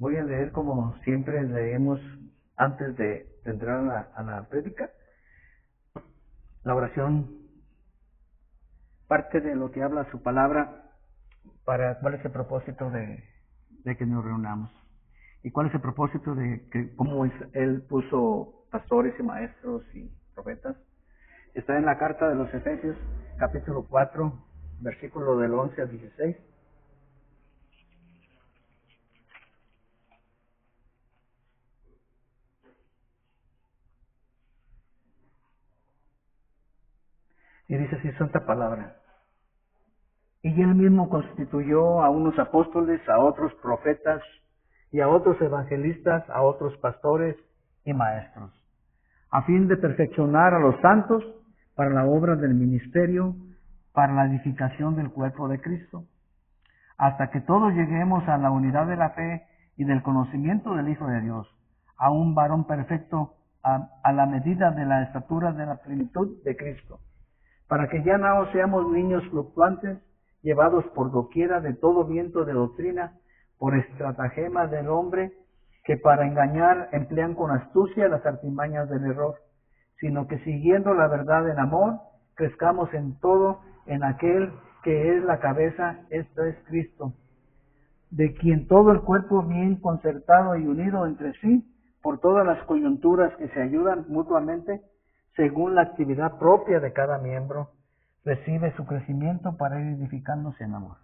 Voy a leer como siempre leemos antes de entrar a la prédica, la oración, parte de lo que habla su palabra, para cuál es el propósito de que nos reunamos. ¿Y cuál es el propósito de que cómo Él puso pastores y maestros y profetas? Está en la carta de los Efesios, capítulo 4, versículo del 11 al 16. Y dice así santa palabra. Y Él mismo constituyó a unos apóstoles, a otros profetas, y a otros evangelistas, a otros pastores y maestros, a fin de perfeccionar a los santos para la obra del ministerio, para la edificación del cuerpo de Cristo, hasta que todos lleguemos a la unidad de la fe y del conocimiento del Hijo de Dios, a un varón perfecto, a la medida de la estatura de la plenitud de Cristo, para que ya no seamos niños fluctuantes, llevados por doquiera de todo viento de doctrina, por estratagema del hombre, que para engañar emplean con astucia las artimañas del error, sino que siguiendo la verdad en amor, crezcamos en todo en aquel que es la cabeza, esto es Cristo, de quien todo el cuerpo bien concertado y unido entre sí, por todas las coyunturas que se ayudan mutuamente, según la actividad propia de cada miembro, recibe su crecimiento para ir edificándose en amor.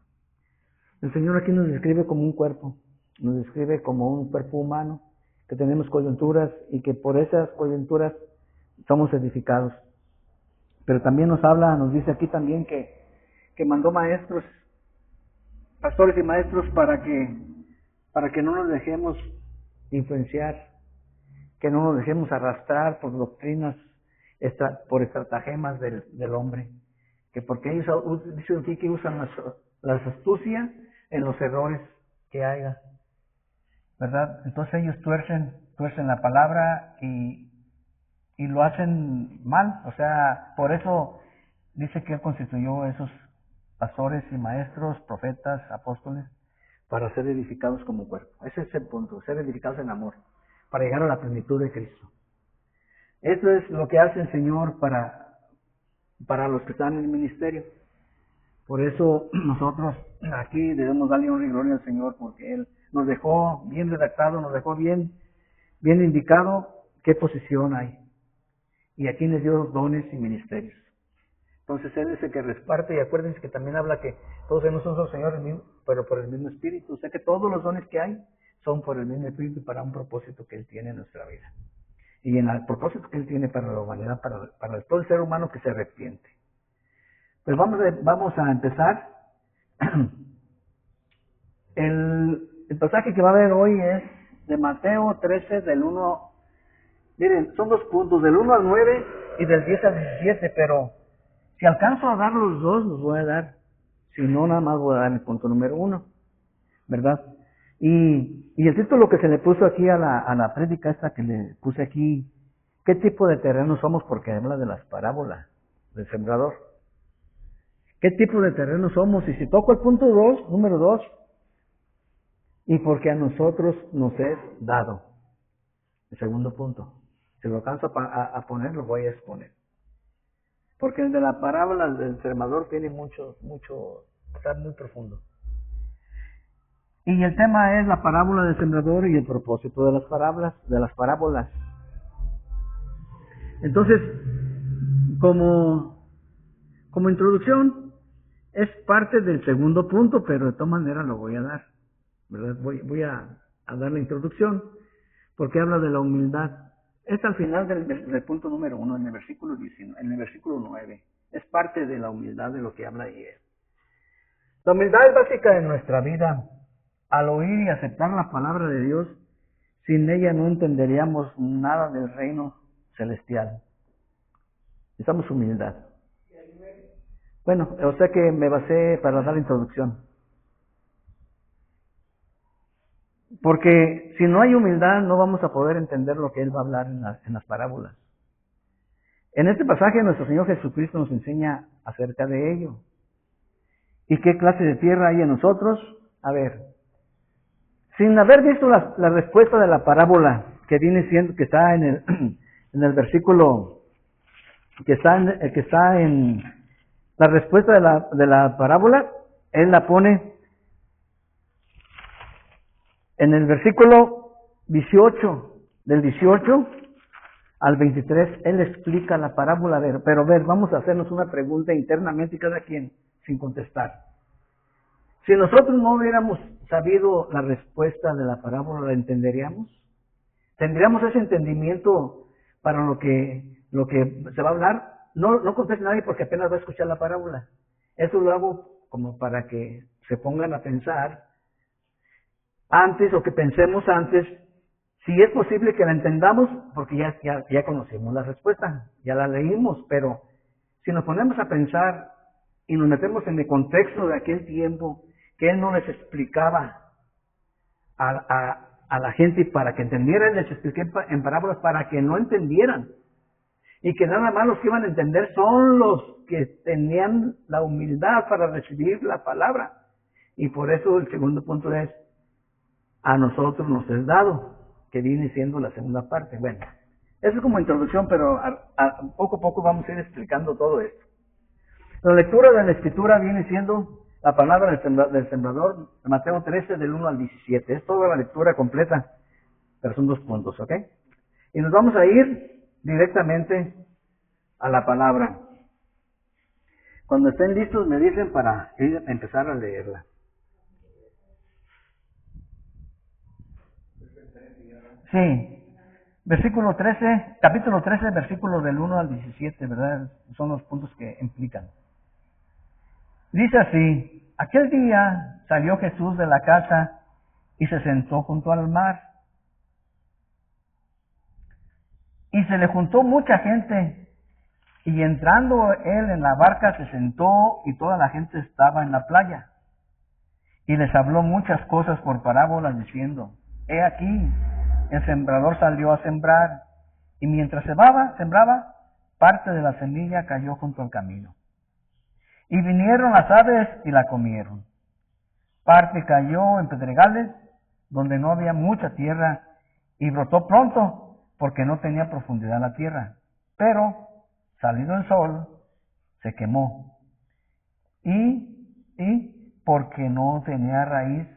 El Señor aquí nos describe como un cuerpo, nos describe como un cuerpo humano, que tenemos coyunturas y que por esas coyunturas somos edificados. Pero también nos habla, nos dice aquí también que mandó maestros, pastores y maestros para que no nos dejemos influenciar, que no nos dejemos arrastrar por doctrinas, por estratagemas del hombre, que porque ellos dicen aquí que usan la astucia en los errores que haya, ¿verdad? Entonces ellos tuercen la palabra y lo hacen mal, o sea, por eso dice que Él constituyó esos pastores y maestros, profetas, apóstoles, para ser edificados como cuerpo. Ese es el punto, ser edificados en amor, para llegar a la plenitud de Cristo. Eso es lo que hace el Señor para los que están en el ministerio. Por eso nosotros aquí debemos darle honra y gloria al Señor, porque Él nos dejó bien redactado, nos dejó bien indicado qué posición hay y a quién les dio dones y ministerios. Entonces Él es el que reparte, y acuérdense que también habla que todos no son los señores mismos, pero por el mismo Espíritu. O sea que todos los dones que hay son por el mismo Espíritu para un propósito que Él tiene en nuestra vida. Y en el propósito que Él tiene para la humanidad, para todo el ser humano que se arrepiente. Pues vamos a empezar. El pasaje que va a haber hoy es de Mateo 13, del 1, miren, son 2 puntos, del 1 al 9 y del 10 al 17, pero si alcanzo a dar los dos, los voy a dar. Si no, nada más voy a dar el punto número 1, ¿verdad? Y el título que se le puso aquí a la prédica esta que le puse aquí, ¿qué tipo de terreno somos? Porque habla de las parábolas del sembrador. ¿Qué tipo de terreno somos? Y si toco el punto 2, número 2, y porque a nosotros nos es dado. El segundo punto. Si lo alcanzo a poner, lo voy a exponer. Porque el de la parábola del sembrador tiene mucho, está muy profundo. Y el tema es la parábola del sembrador y el propósito de las parábolas. Entonces, como introducción, es parte del segundo punto, pero de todas maneras lo voy a dar, ¿verdad? Voy a dar la introducción, porque habla de la humildad. Es al final del punto número 1, en el versículo 19, en el versículo 9. Es parte de la humildad de lo que habla ayer. La humildad es básica de nuestra vida. Al oír y aceptar la palabra de Dios, sin ella no entenderíamos nada del reino celestial. Necesitamos humildad. Bueno, o sea que me basé para dar la introducción. Porque si no hay humildad, no vamos a poder entender lo que Él va a hablar en las parábolas. En este pasaje, nuestro Señor Jesucristo nos enseña acerca de ello. ¿Y qué clase de tierra hay en nosotros? A ver, Sin haber visto la respuesta de la parábola, que viene siendo, que está en en el versículo, que está en la respuesta de la parábola, él la pone en el versículo 18, del 18 al 23, él explica la parábola, pero vamos a hacernos una pregunta internamente cada quien, sin contestar. Si nosotros no hubiéramos sabido la respuesta de la parábola, ¿la entenderíamos? ¿Tendríamos ese entendimiento para lo que se va a hablar? No conteste nadie porque apenas va a escuchar la parábola. Eso lo hago como para que se pongan a pensar antes, o que pensemos antes, si es posible que la entendamos, porque ya conocemos la respuesta, ya la leímos, pero si nos ponemos a pensar y nos metemos en el contexto de aquel tiempo, que él no les explicaba a la gente para que entendieran, les expliqué en parábolas para que no entendieran, y que nada más los que iban a entender son los que tenían la humildad para recibir la palabra. Y por eso el segundo punto es, a nosotros nos es dado, que viene siendo la segunda parte. Bueno, eso es como introducción, pero poco a poco vamos a ir explicando todo esto. La lectura de la Escritura viene siendo la palabra del sembrador, Mateo 13, del 1 al 17. Es toda la lectura completa, pero son 2 puntos, ¿ok? Y nos vamos a ir directamente a la palabra. Cuando estén listos me dicen para empezar a leerla. Sí, versículo 13, capítulo 13, versículos del 1 al 17, ¿verdad? Son los puntos que implican. Dice así: aquel día salió Jesús de la casa y se sentó junto al mar. Y se le juntó mucha gente, y entrando él en la barca se sentó, y toda la gente estaba en la playa. Y les habló muchas cosas por parábolas, diciendo: he aquí, el sembrador salió a sembrar, y mientras sembraba, parte de la semilla cayó junto al camino. Y vinieron las aves y la comieron. Parte cayó en pedregales, donde no había mucha tierra, y brotó pronto, porque no tenía profundidad la tierra. Pero, salido el sol, se quemó. Y porque no tenía raíz,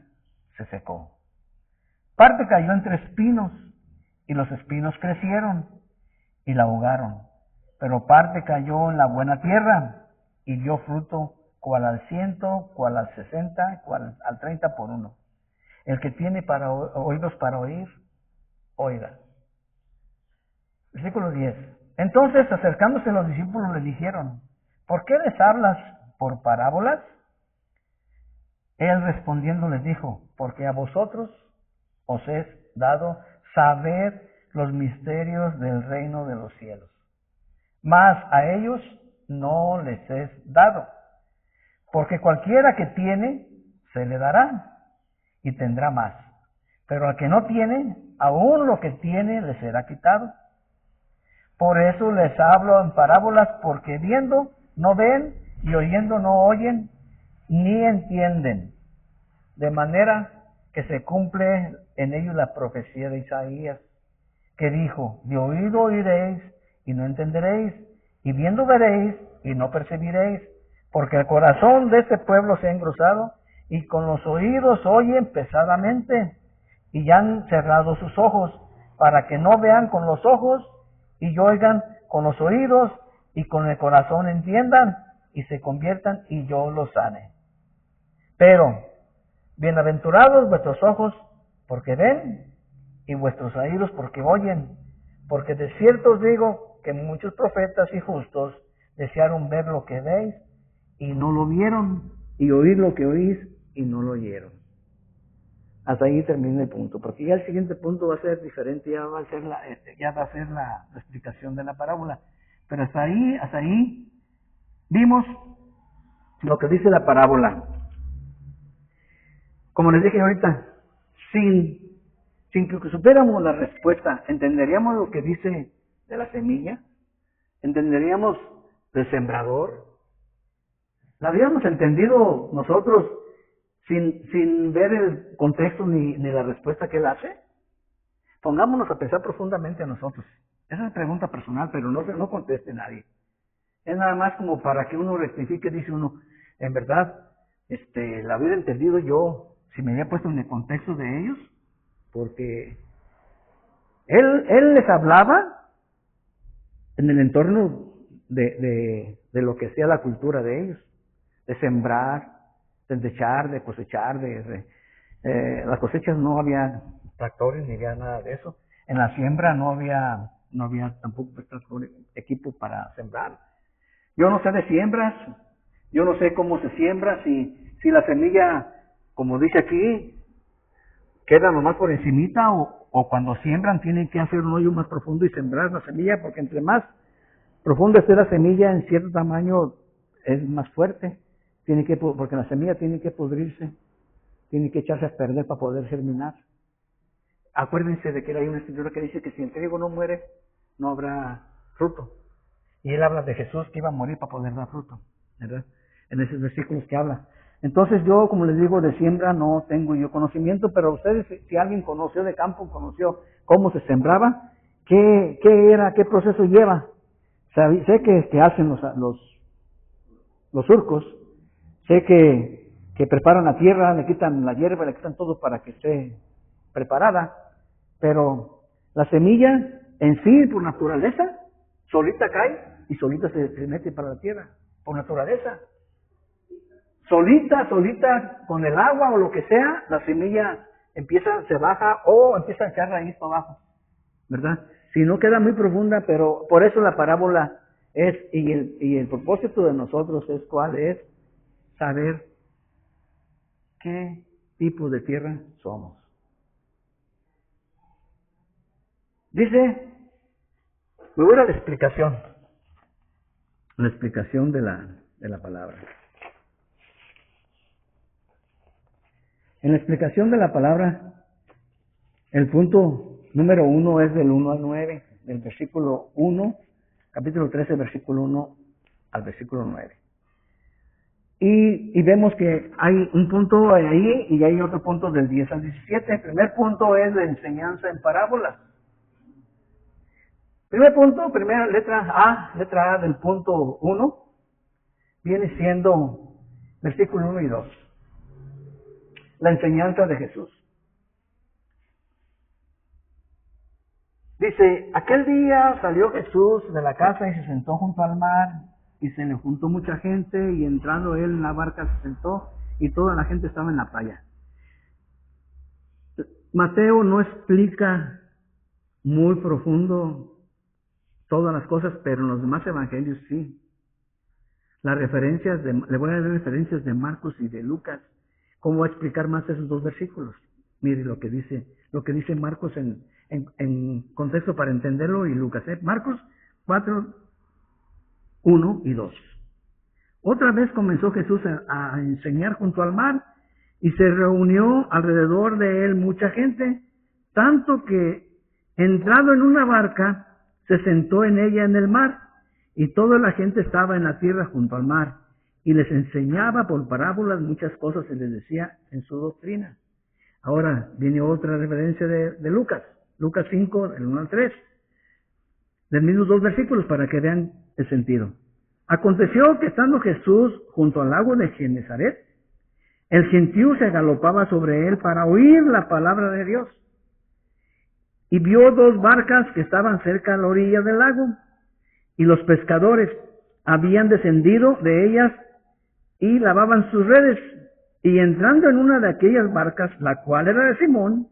se secó. Parte cayó entre espinos, y los espinos crecieron y la ahogaron. Pero parte cayó en la buena tierra, y dio fruto, cual al 100, cual al 60, cual al 30 por 1. El que tiene oídos para oír, oiga. Versículo 10. Entonces, acercándose los discípulos, le dijeron: ¿por qué les hablas por parábolas? Él respondiendo les dijo: porque a vosotros os es dado saber los misterios del reino de los cielos, mas a ellos no les es dado. Porque cualquiera que tiene, se le dará, y tendrá más. Pero al que no tiene, aún lo que tiene le será quitado. Por eso les hablo en parábolas, porque viendo no ven, y oyendo no oyen, ni entienden. De manera que se cumple en ellos la profecía de Isaías, que dijo: de oído oiréis, y no entenderéis, y viendo veréis, y no percibiréis, porque el corazón de este pueblo se ha engrosado, y con los oídos oyen pesadamente, y ya han cerrado sus ojos, para que no vean con los ojos, y oigan con los oídos, y con el corazón entiendan, y se conviertan, y yo los sane. Pero, bienaventurados vuestros ojos, porque ven, y vuestros oídos, porque oyen, porque de cierto os digo que muchos profetas y justos desearon ver lo que veis, y no lo vieron, y oír lo que oís, y no lo oyeron. Hasta ahí termina el punto, porque ya el siguiente punto va a ser diferente, ya va a ser la explicación de la parábola. Pero hasta ahí vimos lo que dice la parábola. Como les dije ahorita, sin que supiéramos la respuesta, ¿entenderíamos lo que dice de la semilla? ¿Entenderíamos del sembrador? ¿La habíamos entendido nosotros sin ver el contexto ni la respuesta que él hace? Pongámonos a pensar profundamente a nosotros. Esa es pregunta personal, pero no conteste nadie. Es nada más como para que uno rectifique, dice uno, en verdad, la hubiera entendido yo si me había puesto en el contexto de ellos, porque él les hablaba en el entorno de lo que sea la cultura de ellos, de sembrar, de echar, de cosechar, las cosechas no había tractores ni había nada de eso. En la siembra no había tampoco equipo para sembrar. Yo no sé de siembras, yo no sé cómo se siembra, si la semilla, como dice aquí, queda nomás por encimita o cuando siembran tienen que hacer un hoyo más profundo y sembrar la semilla, porque entre más profunda esté la semilla en cierto tamaño es más fuerte, porque la semilla tiene que pudrirse, tiene que echarse a perder para poder germinar. Acuérdense de que hay una escritura que dice que si el trigo no muere, no habrá fruto. Y él habla de Jesús que iba a morir para poder dar fruto, ¿verdad? En esos versículos que habla. Entonces yo, como les digo, de siembra no tengo yo conocimiento, pero ustedes, si alguien conoció de campo, conoció cómo se sembraba, qué era, qué proceso lleva. Sé que hacen los surcos, sé que preparan la tierra, le quitan la hierba, le quitan todo para que esté preparada, pero la semilla en sí, por naturaleza, solita cae y solita se mete para la tierra, por naturaleza. Solita, con el agua o lo que sea, la semilla se baja o empieza a echar raíz para abajo, ¿verdad? Si no queda muy profunda, pero por eso la parábola es, y el propósito de nosotros es ¿cuál es? Saber qué tipo de tierra somos. Dice, me voy a la explicación de la palabra. En la explicación de la palabra, el punto número 1 es del 1 al 9, del versículo 1, capítulo 13, versículo 1 al versículo 9. Y vemos que hay un punto ahí y hay otro punto del 10 al 17. El primer punto es la enseñanza en parábolas. Primer punto, primera letra A del punto 1, viene siendo versículo 1 y 2. La enseñanza de Jesús. Dice, aquel día salió Jesús de la casa y se sentó junto al mar, y se le juntó mucha gente, y entrando él en la barca se sentó, y toda la gente estaba en la playa. Mateo no explica muy profundo todas las cosas, pero en los demás evangelios sí. Le voy a dar referencias de Marcos y de Lucas. ¿Cómo voy a explicar más esos dos versículos? Mire lo que dice Marcos en contexto para entenderlo y Lucas. Marcos 4, 1 y 2. Otra vez comenzó Jesús a enseñar junto al mar y se reunió alrededor de él mucha gente, tanto que entrado en una barca se sentó en ella en el mar y toda la gente estaba en la tierra junto al mar. Y les enseñaba por parábolas muchas cosas y les decía en su doctrina. Ahora viene otra referencia de Lucas. Lucas 5, del 1 al 3. Los mismos dos versículos para que vean el sentido. Aconteció que estando Jesús junto al lago de Genesaret, el gentío se galopaba sobre él para oír la palabra de Dios. Y vio dos barcas que estaban cerca a la orilla del lago. Y los pescadores habían descendido de ellas y lavaban sus redes, y entrando en una de aquellas barcas, la cual era de Simón,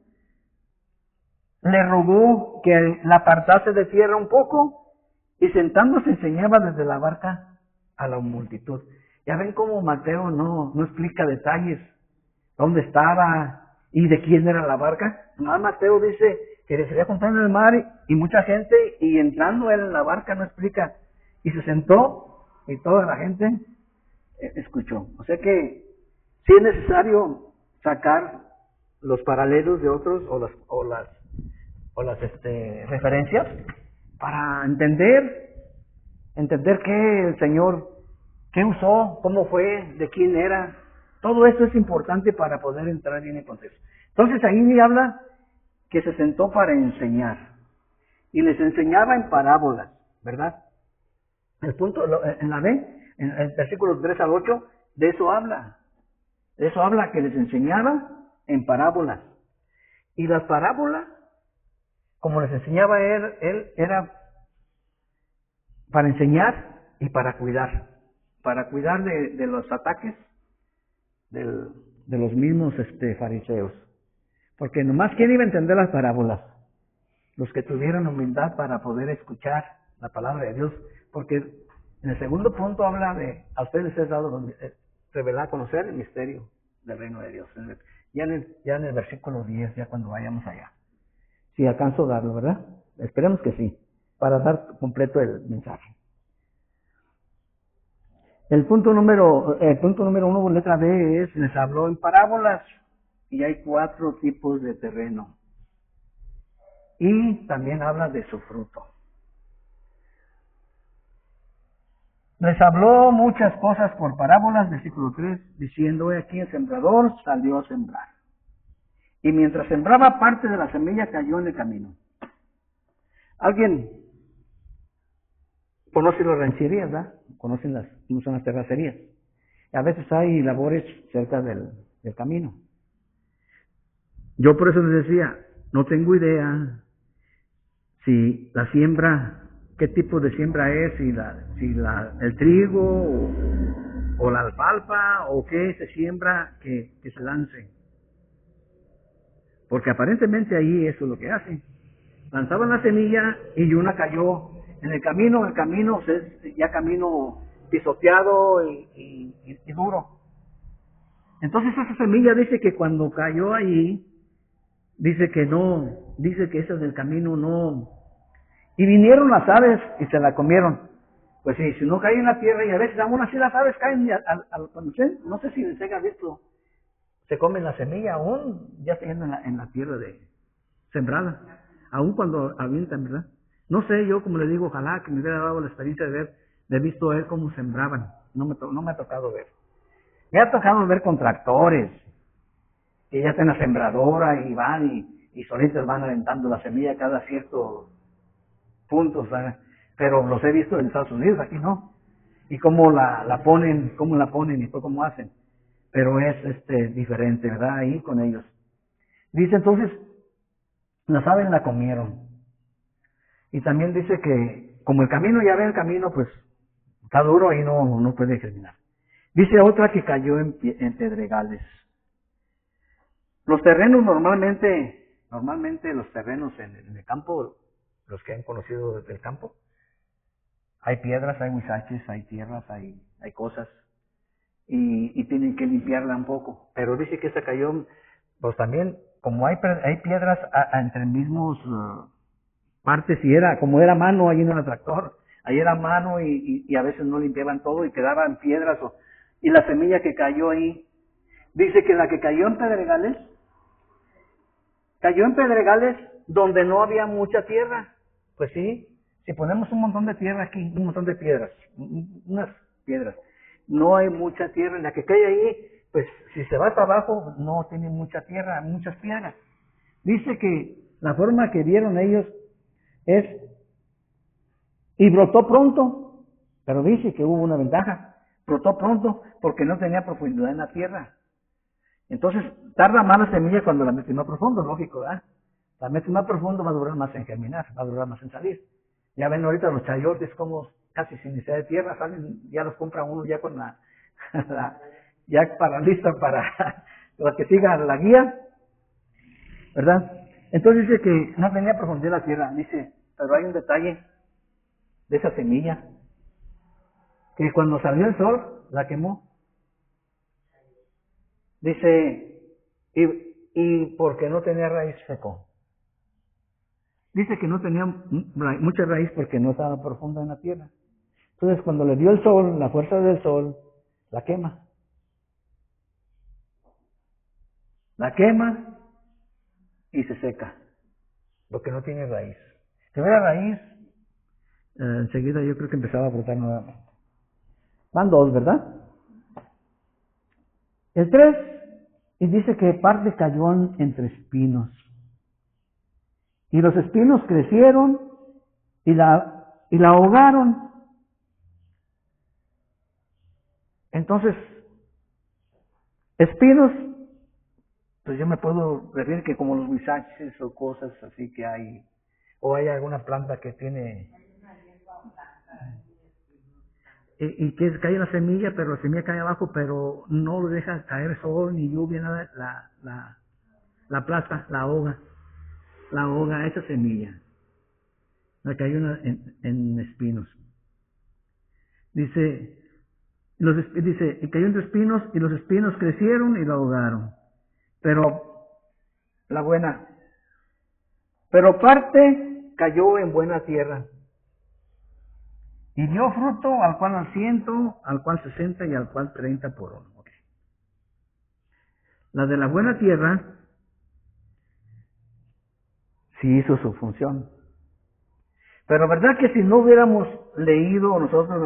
le rogó que la apartase de tierra un poco, y sentándose enseñaba desde la barca a la multitud. Ya ven cómo Mateo no explica detalles, dónde estaba y de quién era la barca. Nomás Mateo dice que le sería contando en el mar y mucha gente, y entrando él en la barca no explica, y se sentó y toda la gente escuchó. O sea que sí es necesario sacar los paralelos de otros o las referencias para entender qué el Señor, qué usó, cómo fue, de quién era, Todo esto es importante para poder entrar bien en contexto. Entonces ahí me habla que se sentó para enseñar. Y les enseñaba en parábolas, ¿verdad? El punto, en la B, en el versículo 3 al 8, de eso habla. De eso habla que les enseñaba en parábolas. Y las parábolas, como les enseñaba él era para enseñar y para cuidar. Para cuidar de los ataques de los mismos fariseos. Porque nomás quién iba a entender las parábolas. Los que tuvieron humildad para poder escuchar la palabra de Dios. Porque en el segundo punto habla de, a ustedes les es dado revelar, conocer el misterio del reino de Dios. Ya en el versículo 10, ya cuando vayamos allá. Si alcanzo a darlo, ¿verdad? Esperemos que sí, para dar completo el mensaje. El punto número 1, letra B, es, les habló en parábolas, y hay 4 tipos de terreno. Y también habla de su fruto. Les habló muchas cosas por parábolas, versículo 3, diciendo, he aquí el sembrador salió a sembrar. Y mientras sembraba, parte de la semilla cayó en el camino. ¿Alguien conoce las rancherías, verdad? Conocen cómo son las terracerías. A veces hay labores cerca del camino. Yo por eso les decía, no tengo idea si la siembra, qué tipo de siembra es, si el trigo o la alfalfa o qué se siembra que se lance. Porque aparentemente ahí eso es lo que hacen. Lanzaban la semilla y una cayó en el camino es ya camino pisoteado y duro. Entonces esa semilla dice que cuando cayó ahí, dice que esa del camino no. Y vinieron las aves y se la comieron. Pues sí, si no cae en la tierra, y a veces aún así las aves caen, no sé si les haya visto, se comen la semilla aún ya estando en la tierra sembrada, aún cuando avientan, ¿verdad? No sé, yo como le digo, ojalá que me hubiera dado la experiencia de visto ver cómo sembraban. No me ha tocado ver. Me ha tocado ver con tractores, que ya están en la sembradora y van y solitos van aventando la semilla cada ciertos puntos, ¿verdad? Pero los he visto en Estados Unidos, aquí no. Y cómo la ponen y cómo hacen. Pero es diferente, ¿verdad? Ahí con ellos. Dice entonces, las aves la comieron. Y también dice que, como el camino, ya ve el camino, pues está duro y no puede germinar. Dice otra que cayó en pedregales. Los terrenos normalmente los terrenos en el campo, los que han conocido del campo, hay piedras, hay huizaches, hay tierras, hay cosas. Y tienen que limpiarla un poco. Pero dice que esa cayó, pues también, como hay piedras entre mismos partes, como era mano, ahí no era tractor, ahí era mano y a veces no limpiaban todo y quedaban piedras. Y la semilla que cayó ahí, dice que la que cayó en pedregales donde no había mucha tierra. Pues sí, si ponemos un montón de tierra aquí, un montón de piedras, unas piedras, no hay mucha tierra. En la que cae ahí, pues si se va para abajo, no tiene mucha tierra, muchas piedras. Dice que la forma que vieron ellos es, y brotó pronto, pero dice que hubo una ventaja, brotó pronto porque no tenía profundidad en la tierra. Entonces, tarda más la semilla cuando la metes más profundo, lógico, ¿verdad? La metes más profundo, va a durar más en germinar, va a durar más en salir. Ya ven ahorita los chayotes como casi sin necesidad de tierra salen, ya los compra uno ya con ya lista para que siga la guía, ¿verdad? Entonces dice que no tenía profundidad la tierra, dice, pero hay un detalle de esa semilla, que cuando salió el sol, la quemó. Dice, y porque no tenía raíz secó. Dice que no tenía mucha raíz porque no estaba profunda en la tierra. Entonces cuando le dio el sol, la fuerza del sol, la quema. La quema y se seca, porque no tiene raíz. Si hubiera raíz, enseguida yo creo que empezaba a brotar nuevamente. Van dos, ¿verdad? El 3, y dice que parte cayó entre espinos. Y los espinos crecieron y la ahogaron. Entonces, espinos, pues yo me puedo referir que como los huizaches o cosas así que hay, o hay alguna planta que tiene, y que cae la semilla, pero la semilla cae abajo, pero no deja caer sol ni lluvia, nada, la aplasta, la ahoga esa semilla, la cayó en espinos. Dice, y cayó entre espinos, y los espinos crecieron y la ahogaron. Pero parte cayó en buena tierra, y dio fruto, al cual al 100, al cual 60 y al cual 30 por uno. Okay. La de la buena tierra sí hizo su función. Pero verdad que si no hubiéramos leído nosotros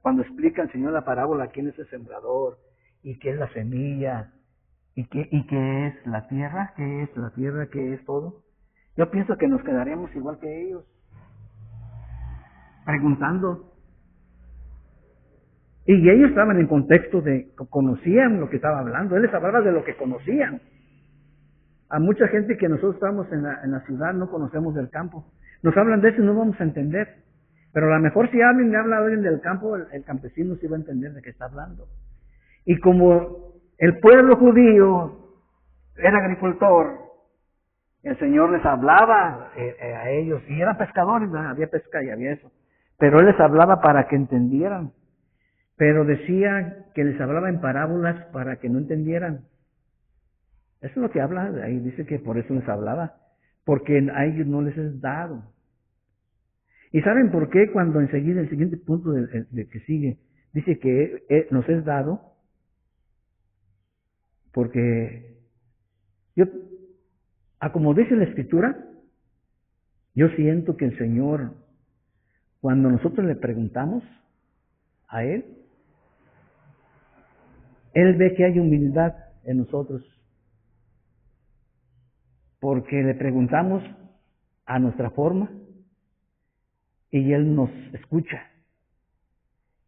cuando explica el Señor la parábola, quién es el sembrador, y qué es la semilla, y qué es la tierra, qué es todo, yo pienso que nos quedaremos igual que ellos, preguntando. Y ellos estaban en contexto de, conocían lo que estaba hablando, él les hablaba de lo que conocían. A mucha gente que nosotros estamos en la ciudad no conocemos del campo. Nos hablan de eso y no vamos a entender. Pero a lo mejor si alguien le habla a alguien del campo, el campesino sí va a entender de qué está hablando. Y como el pueblo judío era agricultor, el Señor les hablaba a ellos, y eran pescadores, había pesca y había eso. Pero Él les hablaba para que entendieran. Pero decía que les hablaba en parábolas para que no entendieran. Eso es lo que habla ahí, dice que por eso les hablaba, porque a ellos no les es dado. ¿Y saben por qué? Cuando enseguida el siguiente punto de que sigue, dice que nos es dado, porque como dice la Escritura, yo siento que el Señor, cuando nosotros le preguntamos a Él ve que hay humildad en nosotros. Porque le preguntamos a nuestra forma y Él nos escucha.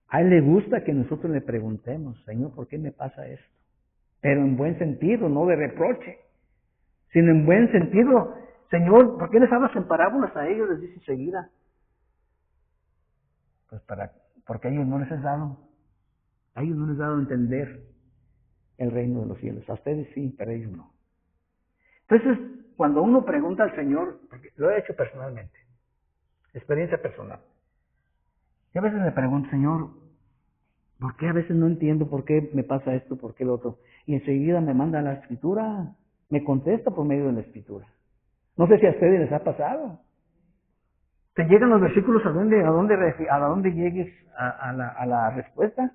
A Él le gusta que nosotros le preguntemos, Señor, ¿por qué me pasa esto? Pero en buen sentido, no de reproche, sino en buen sentido. Señor, ¿por qué les hablas en parábolas a ellos? Les dice enseguida. Pues porque a ellos no les has dado. A ellos no les has dado a entender el reino de los cielos. A ustedes sí, pero a ellos no. Entonces, cuando uno pregunta al Señor, porque lo he hecho personalmente, experiencia personal, y a veces me pregunto, Señor, ¿por qué a veces no entiendo por qué me pasa esto, por qué lo otro? Y enseguida me manda la Escritura, me contesta por medio de la Escritura. No sé si a ustedes les ha pasado. Te llegan los versículos a dónde llegues a la respuesta.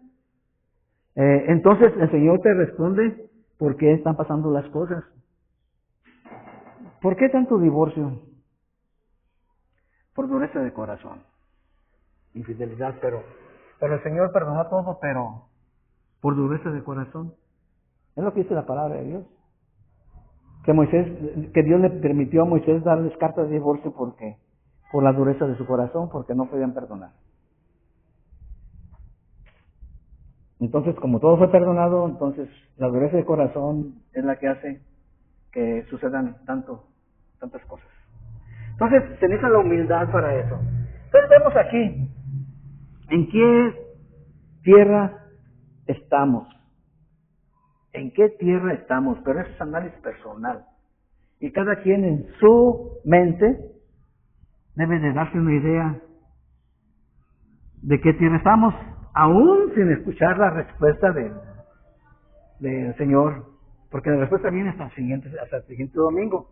Entonces el Señor te responde por qué están pasando las cosas. ¿Por qué tanto divorcio? Por dureza de corazón, infidelidad, pero el Señor perdonó todo, pero por dureza de corazón. Es lo que dice la palabra de Dios. Que Dios le permitió a Moisés darles cartas de divorcio por la dureza de su corazón, porque no podían perdonar. Entonces, como todo fue perdonado, entonces la dureza de corazón es la que hace que sucedan tantas cosas. Entonces, se necesita la humildad para eso. Entonces vemos aquí, ¿en qué tierra estamos? ¿En qué tierra estamos? Pero eso es análisis personal. Y cada quien en su mente debe de darse una idea de qué tierra estamos, aún sin escuchar la respuesta del Señor. Porque la respuesta viene hasta el siguiente domingo,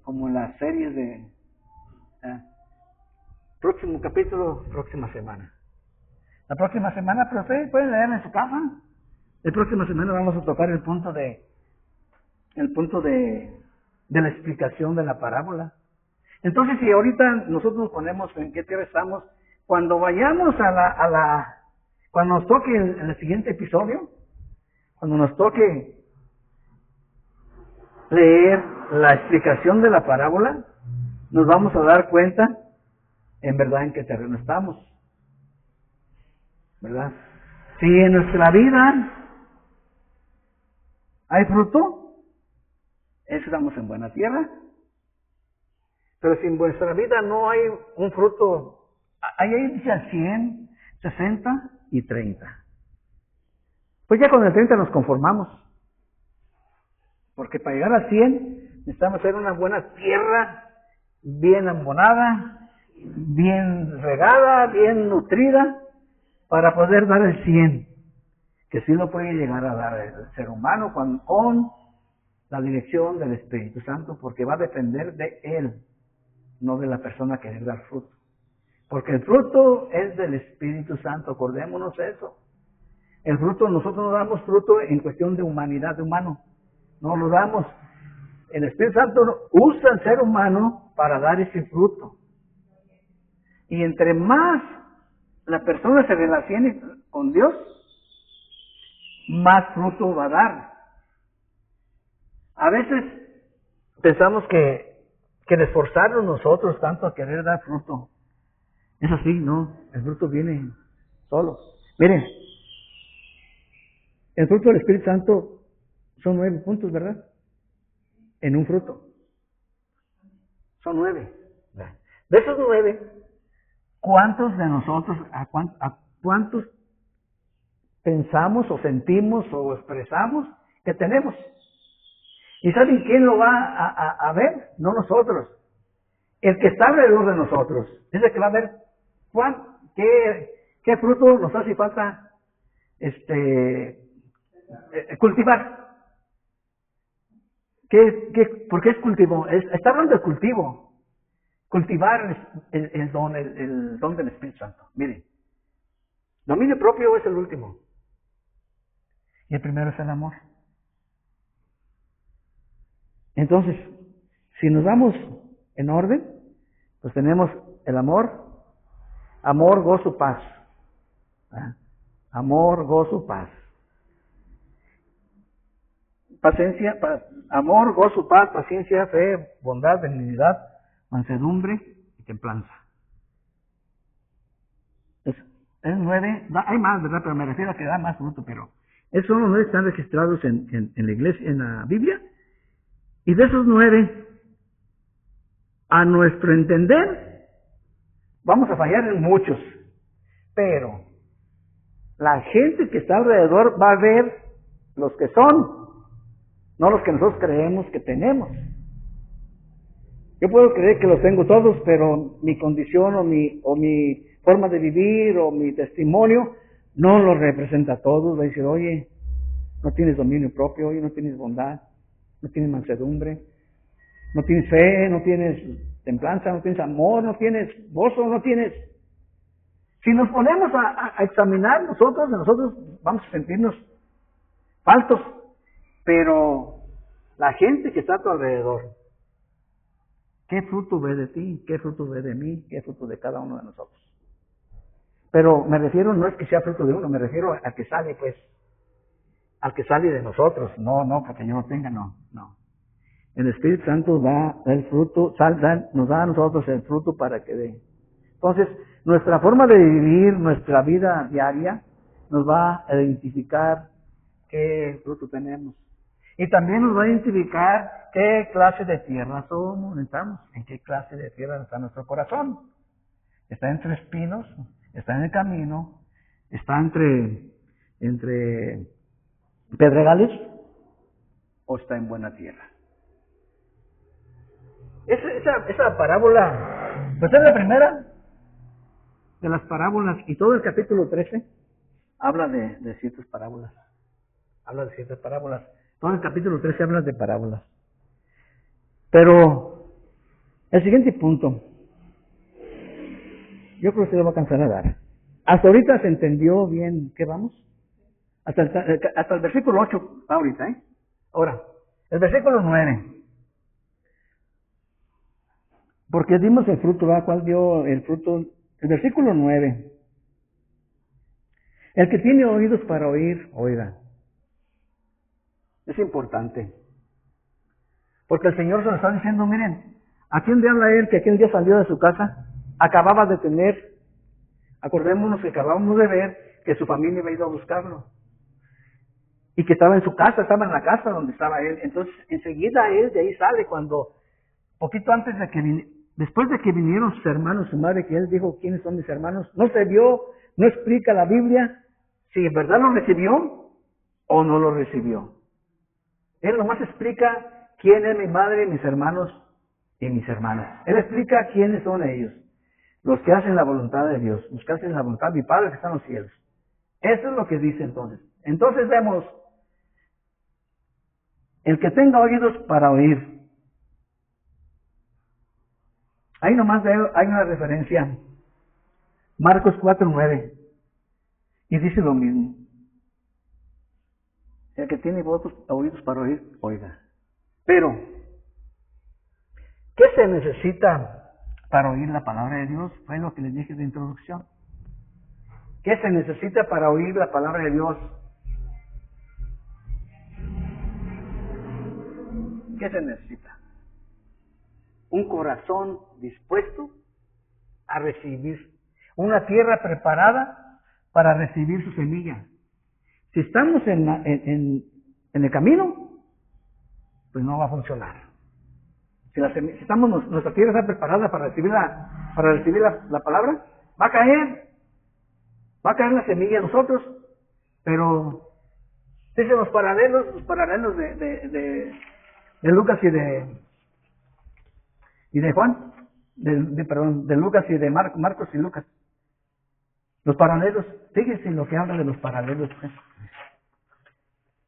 como en las series de próximo capítulo, próxima semana. La próxima semana, pero ustedes pueden leer en su casa. La próxima semana vamos a tocar el punto de la explicación de la parábola. Entonces, si ahorita nosotros nos ponemos en qué tierra estamos, cuando vayamos cuando nos toque el siguiente episodio, cuando nos toque leer la explicación de la parábola, nos vamos a dar cuenta en verdad en qué terreno estamos, ¿verdad? Si en nuestra vida hay fruto, estamos en buena tierra. Pero si en vuestra vida no hay un fruto, ahí dice al 100, 60 y 30. Pues ya con el 30 nos conformamos. Porque para llegar al 100 necesitamos hacer una buena tierra, bien abonada, bien regada, bien nutrida, para poder dar el 100. Que sí lo puede llegar a dar el ser humano con la dirección del Espíritu Santo, porque va a depender de Él, no de la persona que le da el fruto. Porque el fruto es del Espíritu Santo, acordémonos eso. El fruto, nosotros no damos fruto en cuestión de humanidad, de humano. No lo damos. El Espíritu Santo usa al ser humano para dar ese fruto. Y entre más la persona se relacione con Dios, más fruto va a dar. A veces pensamos que el esforzarnos nosotros tanto a querer dar fruto, es así, no, el fruto viene solo. Miren, el fruto del Espíritu Santo son 9 puntos, ¿verdad? En un fruto. Son 9. De esos 9, ¿cuántos de nosotros, a cuántos pensamos o sentimos o expresamos que tenemos? ¿Y saben quién lo va a ver? No nosotros. El que está alrededor de nosotros. Es el que va a ver qué fruto nos hace falta cultivar. ¿Por qué es cultivo? Está hablando de cultivo. Cultivar el don del Espíritu Santo. Miren, dominio propio es el último. Y el primero es el amor. Entonces, si nos vamos en orden, pues tenemos el amor, gozo, paz. ¿Ah? Amor, gozo, paz. Paciencia, amor, gozo, paz, paciencia, fe, bondad, benignidad, mansedumbre y templanza. Es 9, hay más, ¿verdad? Pero me refiero a que da más fruto, pero esos son los 9 que están registrados en la iglesia, en la Biblia. Y de esos 9, a nuestro entender, vamos a fallar en muchos. Pero la gente que está alrededor va a ver los que son, no los que nosotros creemos que tenemos. Yo puedo creer que los tengo todos, pero mi condición o mi forma de vivir o mi testimonio no los representa a todos. Va a decir, oye, no tienes dominio propio, oye, no tienes bondad, no tienes mansedumbre, no tienes fe, no tienes templanza, no tienes amor, no tienes gozo, no tienes... Si nos ponemos a examinar nosotros vamos a sentirnos faltos, pero la gente que está a tu alrededor, ¿qué fruto ve de ti? ¿Qué fruto ve de mí? ¿Qué fruto de cada uno de nosotros? Pero me refiero, no es que sea fruto de uno, me refiero al que sale, pues, al que sale de nosotros, no, para que yo lo tenga, no. El Espíritu Santo da el fruto, nos da a nosotros el fruto para que dé. Entonces, nuestra forma de vivir, nuestra vida diaria, nos va a identificar qué fruto tenemos. Y también nos va a identificar qué clase de tierra somos, estamos, en qué clase de tierra está nuestro corazón. Está entre espinos, está en el camino, está entre pedregales, o está en buena tierra. Esa parábola, pues es la primera de las parábolas, y todo el capítulo 13 habla de ciertas parábolas. Todo el capítulo 13 habla de parábolas. Pero el siguiente punto, yo creo que se lo va a alcanzar a dar. Hasta ahorita se entendió bien qué vamos. Hasta el versículo 8 ahorita, ¿eh? Ahora, el versículo 9. Porque dimos el fruto, ¿verdad? ¿Cuál dio el fruto? El versículo 9. El que tiene oídos para oír, oiga. Es importante. Porque el Señor se lo está diciendo, miren, ¿a quién le habla Él que aquel día salió de su casa? Acababa de tener, acordémonos que acabamos de ver que su familia había ido a buscarlo. Y que estaba en su casa, estaba en la casa donde estaba Él. Entonces, enseguida Él de ahí sale cuando, poquito antes de que después de que vinieron sus hermanos, su madre, que Él dijo, ¿quiénes son mis hermanos? No se vio, no explica la Biblia si en verdad lo recibió o no lo recibió. Él nomás explica quién es mi madre, mis hermanos y mis hermanas. Él explica quiénes son ellos. Los que hacen la voluntad de Dios, los que hacen la voluntad de mi Padre que está en los cielos. Eso es lo que dice entonces. Entonces vemos, el que tenga oídos para oír. Ahí nomás hay una referencia. Marcos 4:9. Y dice lo mismo. El que tiene oídos para oír, oiga. Pero, ¿qué se necesita para oír la palabra de Dios? Fue lo que les dije de introducción. ¿Qué se necesita para oír la palabra de Dios? ¿Qué se necesita? Un corazón dispuesto a recibir. Una tierra preparada para recibir su semilla. Si estamos en el camino, pues no va a funcionar. Si nuestra tierra está preparada para recibir la palabra, va a caer la semilla en nosotros, pero dicen los paralelos de Lucas y de Juan, de Lucas y de Marcos y Lucas. Los paralelos, fíjense lo que habla de los paralelos.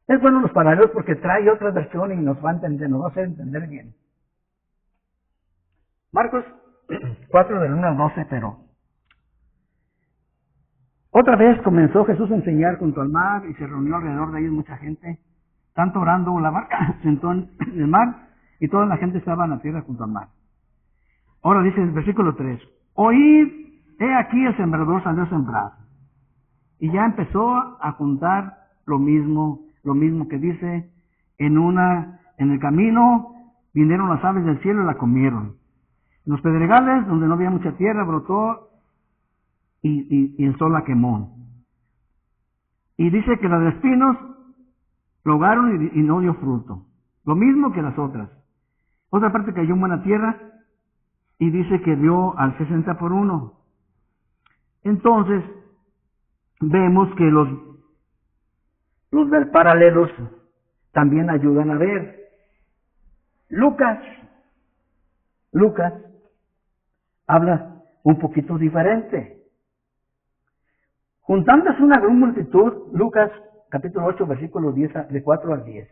Es bueno los paralelos porque trae otra versión y nos va a hacer entender bien. Marcos 4 del 1 al 12, pero otra vez comenzó Jesús a enseñar junto al mar y se reunió alrededor de ellos mucha gente. Tanto orando, la barca se sentó en el mar y toda la gente estaba en la tierra junto al mar. Ahora dice en el versículo 3, oíd, he aquí el sembrador salió a sembrar. Y ya empezó a juntar lo mismo que dice, en el camino vinieron las aves del cielo y la comieron. En los pedregales, donde no había mucha tierra, brotó y el sol la quemó. Y dice que las de espinos lo ahogaron y no dio fruto. Lo mismo que las otras. Otra parte cayó en buena tierra y dice que dio al 60 por 1. Entonces, vemos que los del paralelos también ayudan a ver. Lucas habla un poquito diferente. Juntándose una gran multitud, Lucas capítulo 8 versículos de 4 al 10.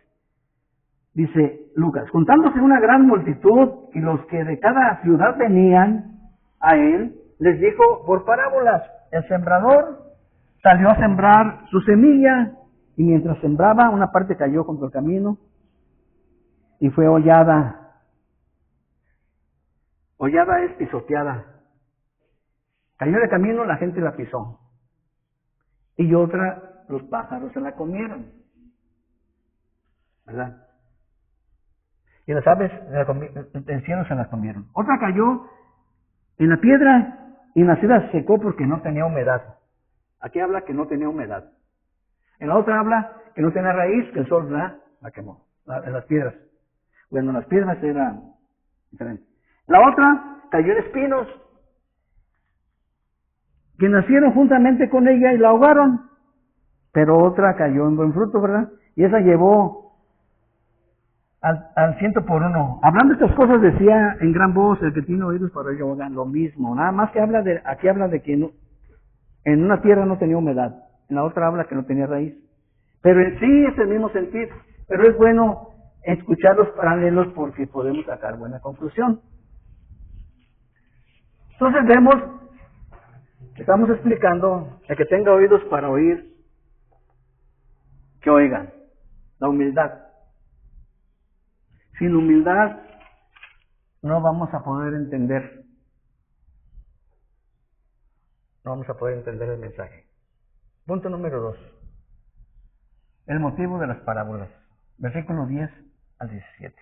Dice Lucas, juntándose una gran multitud y los que de cada ciudad venían a él, les dijo por parábolas, el sembrador salió a sembrar su semilla y mientras sembraba una parte cayó junto al camino y fue hollada. Hollada es pisoteada. Cayó de camino, la gente la pisó. Y otra, los pájaros se la comieron. ¿Verdad? Y las aves del cielo se las comieron. Otra cayó en la piedra y la ciudad se secó porque no tenía humedad. Aquí habla que no tenía humedad. En la otra habla que no tenía raíz, que el sol la quemó. En las piedras. Bueno, las piedras eran diferentes. La otra cayó en espinos, que nacieron juntamente con ella y la ahogaron. Pero otra cayó en buen fruto, ¿verdad? Y esa llevó al 100 por 1. Hablando de estas cosas decía en gran voz, el que tiene oídos para oír oigan lo mismo. Nada más que aquí habla de que en una tierra no tenía humedad, en la otra habla que no tenía raíz. Pero en sí es el mismo sentir. Pero es bueno escuchar los paralelos porque podemos sacar buena conclusión. Entonces vemos, estamos explicando, el que tenga oídos para oír, que oigan, la humildad. Sin humildad no vamos a poder entender. No vamos a poder entender el mensaje. Punto número 2. El motivo de las parábolas. versículo 10 al 17.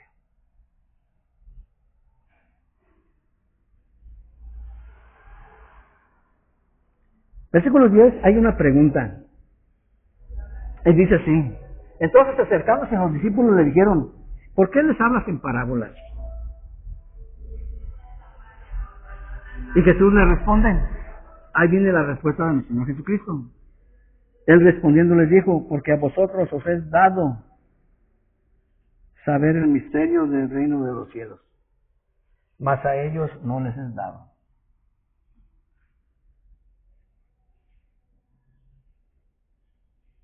Versículo 10 hay una pregunta. Él dice así: entonces acercándose a los discípulos le dijeron, ¿por qué les hablas en parábolas? Y Jesús le responde. Ahí viene la respuesta de nuestro Señor Jesucristo. Él respondiendo les dijo, porque a vosotros os es dado saber el misterio del reino de los cielos, mas a ellos no les es dado.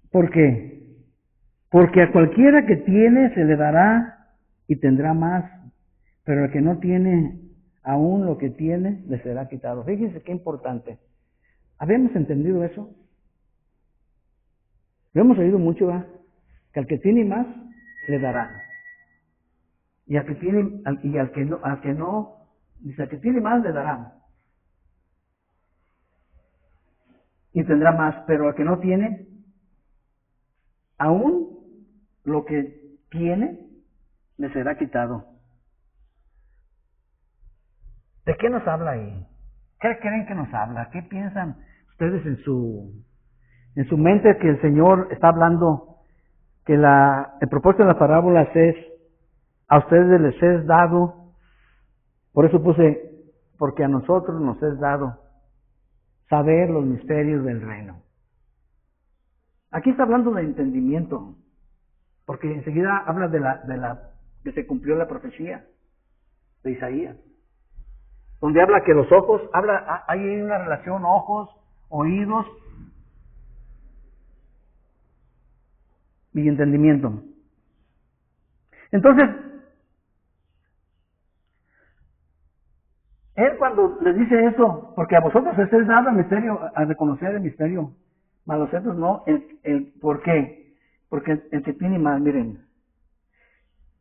¿Por qué? Porque a cualquiera que tiene se le dará y tendrá más, pero al que no tiene, aún lo que tiene le será quitado. Fíjense qué importante. ¿Habíamos entendido eso? Lo hemos oído mucho, ¿verdad? Que al que tiene más le dará. Y al que tiene, al que no, dice, al que tiene más le dará. Y tendrá más, pero al que no tiene, aún lo que tiene le será quitado. ¿De qué nos habla ahí? ¿Qué creen que nos habla? ¿Qué piensan ustedes en su mente que el Señor está hablando? Que el propósito de las parábolas es, a ustedes les es dado, por eso puse, porque a nosotros nos es dado saber los misterios del reino. Aquí está hablando de entendimiento, porque enseguida habla de la que se cumplió la profecía de Isaías, donde habla que los ojos, hay una relación ojos, oídos y entendimiento. Entonces, él cuando les dice eso, porque a vosotros les es dado el misterio, a reconocer el misterio, mas a los otros no, ¿por qué? Porque el que tiene más, miren,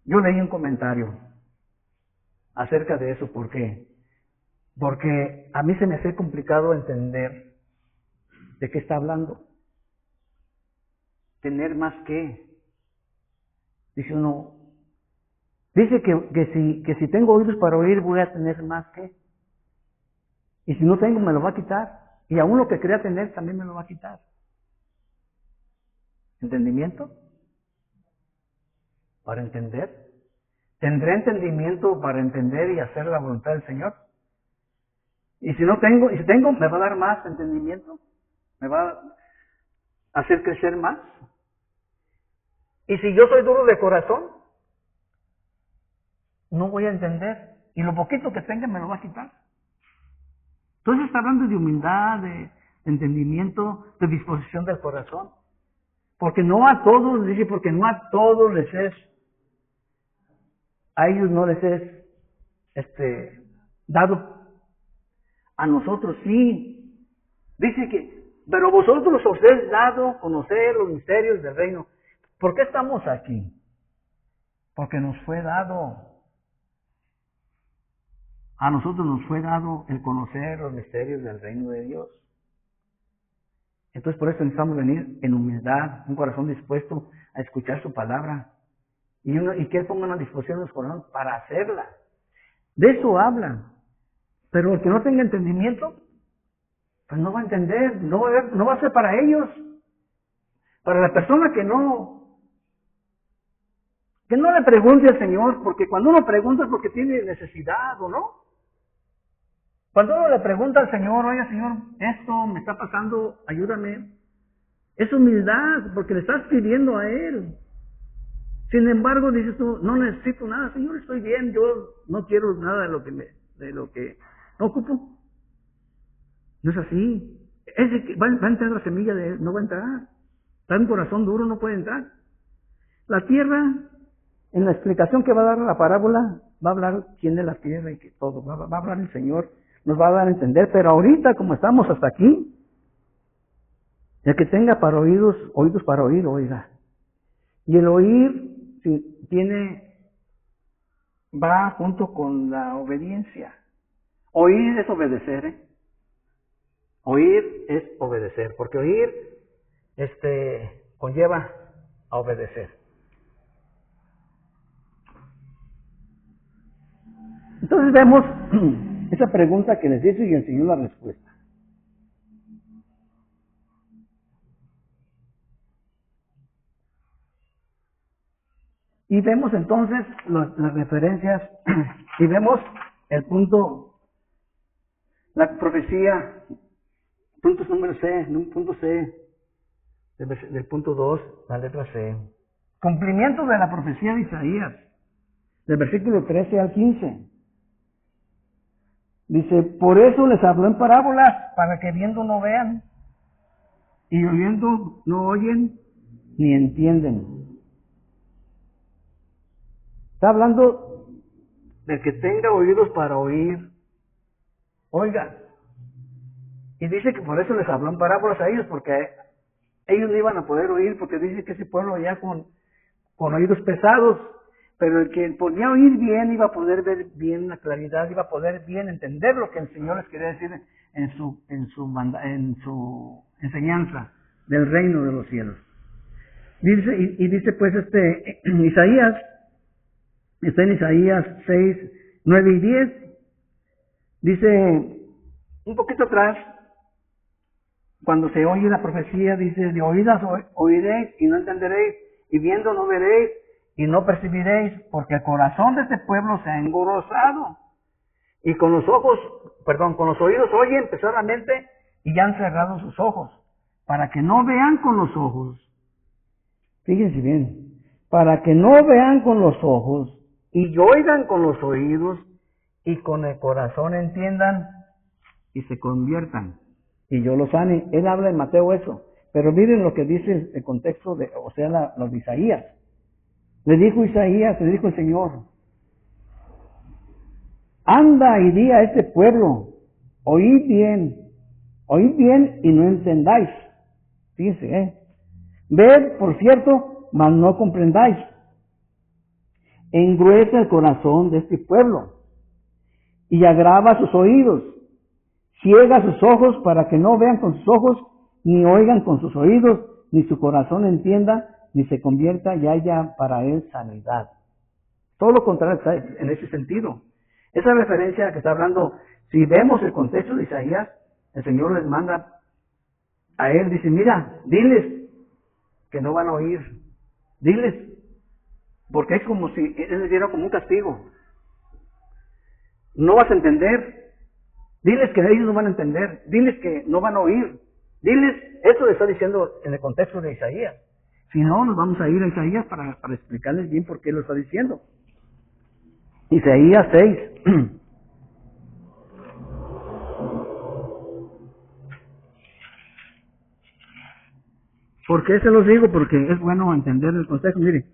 yo leí un comentario acerca de eso, ¿por qué? Porque a mí se me hace complicado entender de qué está hablando. Tener más que. Dice uno, dice que si tengo oídos para oír voy a tener más que. Y si no tengo me lo va a quitar. Y aún lo que crea tener también me lo va a quitar. ¿Entendimiento? Para entender. ¿Tendré entendimiento para entender y hacer la voluntad del Señor? Y si no tengo, y si tengo, me va a dar más entendimiento. Me va a hacer crecer más. Y si yo soy duro de corazón, no voy a entender. Y lo poquito que tenga me lo va a quitar. Entonces está hablando de humildad, de entendimiento, de disposición del corazón. Porque no a todos, dice, porque no a todos les es, a ellos no les es dado. A nosotros sí. Dice que, pero vosotros os es dado conocer los misterios del reino. ¿Por qué estamos aquí? Porque nos fue dado. A nosotros nos fue dado el conocer los misterios del reino de Dios. Entonces por eso necesitamos venir en humildad, un corazón dispuesto a escuchar su palabra. Y que Él ponga una disposición en su corazón para hacerla. De eso habla. Pero el que no tenga entendimiento, pues no va a entender, no va a ser para ellos. Para la persona que no le pregunte al Señor, porque cuando uno pregunta es porque tiene necesidad o no. Cuando uno le pregunta al Señor, oye Señor, esto me está pasando, ayúdame. Es humildad, porque le estás pidiendo a Él. Sin embargo, dices tú, no necesito nada, Señor, estoy bien, yo no quiero nada de lo que no ocupo. No es así. Va a entrar la semilla de Él, no va a entrar. Está en un corazón duro, no puede entrar. La tierra, en la explicación que va a dar la parábola, va a hablar quién es la tierra y que todo, va a hablar el Señor, nos va a dar a entender, pero ahorita como estamos hasta aquí, el que tenga para oídos para oír, oiga. Y el oír va junto con la obediencia. Oír es obedecer, ¿eh? Oír es obedecer, porque oír conlleva a obedecer. Entonces vemos esa pregunta que les hizo y el Señor la respuesta. Y vemos entonces las referencias y vemos el punto, la profecía, puntos número C, punto C, del punto 2, la letra C. Cumplimiento de la profecía de Isaías, del versículo 13 al 15. Dice, por eso les habló en parábolas, para que viendo no vean, y oyendo no oyen, ni entienden. Está hablando del que tenga oídos para oír, oiga. Y dice que por eso les habló en parábolas a ellos, porque ellos no iban a poder oír, porque dice que ese pueblo ya con oídos pesados, pero el que podía oír bien iba a poder ver bien la claridad, iba a poder bien entender lo que el Señor les quería decir en su enseñanza del reino de los cielos. Dice, y dice pues Isaías, está en Isaías 6, 9 y 10, dice un poquito atrás, cuando se oye la profecía, dice, de oídas oiréis y no entenderéis, y viendo no veréis y no percibiréis, porque el corazón de este pueblo se ha engrosado, y con los oídos oyen pesadamente, y ya han cerrado sus ojos, para que no vean con los ojos. Fíjense bien, para que no vean con los ojos, y oigan con los oídos, y con el corazón entiendan, y se conviertan, y yo los sane. Él habla en Mateo eso, pero miren lo que dice el contexto los de Isaías. Le dijo Isaías, le dijo el Señor, anda y di a este pueblo, oíd bien y no entendáis. Fíjense, ved, por cierto, mas no comprendáis. Engruesa el corazón de este pueblo y agrava sus oídos, ciega sus ojos para que no vean con sus ojos, ni oigan con sus oídos, ni su corazón entienda, ni se convierta y haya para él sanidad. Todo lo contrario está en ese sentido. Esa referencia que está hablando, si vemos el contexto de Isaías, el Señor les manda a él, dice, mira, diles que no van a oír, diles, porque es como si él les diera como un castigo. No vas a entender, diles que ellos no van a entender, diles que no van a oír, diles, eso le está diciendo en el contexto de Isaías. Si no, nos vamos a ir a Isaías para explicarles bien por qué lo está diciendo. Isaías 6. ¿Por qué se los digo? Porque es bueno entender el contexto. Mire,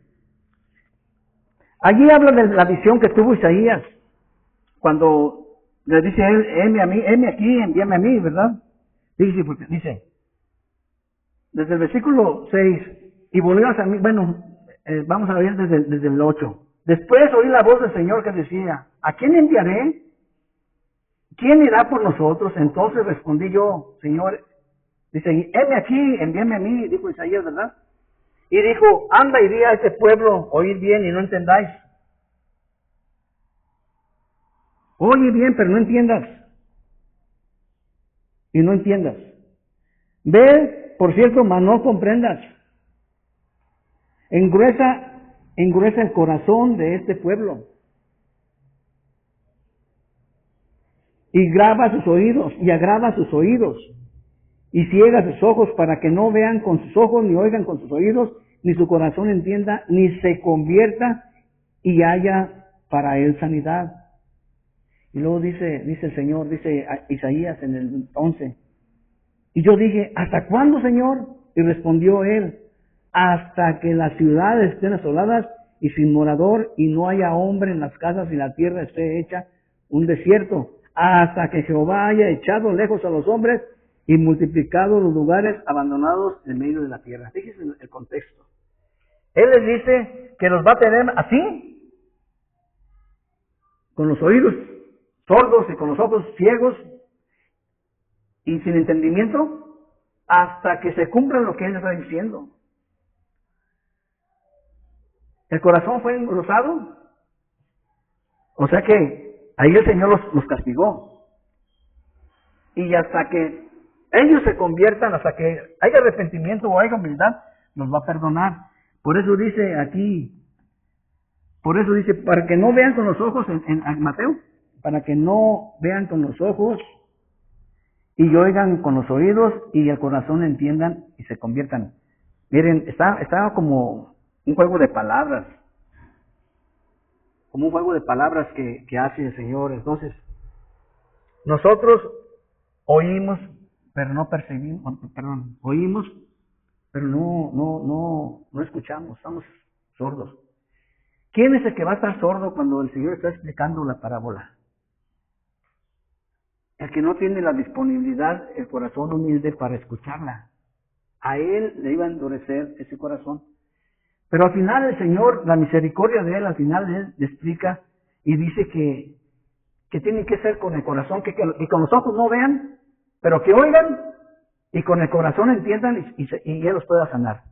allí habla de la visión que tuvo Isaías, cuando le dice a él, heme aquí, envíame a mí, ¿verdad? Dice, desde el versículo 6, y volvió a mí, vamos a ver desde el 8. Después oí la voz del Señor que decía, ¿a quién enviaré? ¿Quién irá por nosotros? Entonces respondí yo, Señor, dice, heme aquí, envíame a mí, dijo Isaías, ¿verdad? Y dijo, anda y di a este pueblo, oíd bien y no entendáis. Oye bien, pero no entiendas. Y no entiendas. Ve, por cierto, mas no comprendas. Engruesa el corazón de este pueblo. Y agrava sus oídos. Y ciega sus ojos para que no vean con sus ojos, ni oigan con sus oídos, ni su corazón entienda, ni se convierta y haya para él sanidad. Y luego dice el Señor, dice Isaías en el 11. Y yo dije, ¿hasta cuándo, Señor? Y respondió él, hasta que las ciudades estén asoladas y sin morador, y no haya hombre en las casas y la tierra esté hecha un desierto, hasta que Jehová haya echado lejos a los hombres y multiplicado los lugares abandonados en medio de la tierra. Fíjense el contexto. Él les dice que los va a tener así, con los oídos sordos y con los ojos ciegos y sin entendimiento, hasta que se cumpla lo que él está diciendo. El corazón fue engrosado, o sea que Ahí el Señor los castigó. Y hasta que ellos se conviertan, hasta que haya arrepentimiento o haya humildad, nos va a perdonar. Por eso dice aquí, para que no vean con los ojos, en Mateo, para que no vean con los ojos y oigan con los oídos y el corazón entiendan y se conviertan. Miren, está como un juego de palabras. Como un juego de palabras que hace el Señor. Entonces, nosotros oímos, pero no percibimos, oímos, pero no escuchamos, estamos sordos. ¿Quién es el que va a estar sordo cuando el Señor está explicando la parábola? El que no tiene la disponibilidad, el corazón humilde para escucharla. A él le iba a endurecer ese corazón. Pero al final el Señor, la misericordia de Él, al final Él le explica y dice que tiene que ser con el corazón, que con los ojos no vean, pero que oigan y con el corazón entiendan y Él los pueda sanar.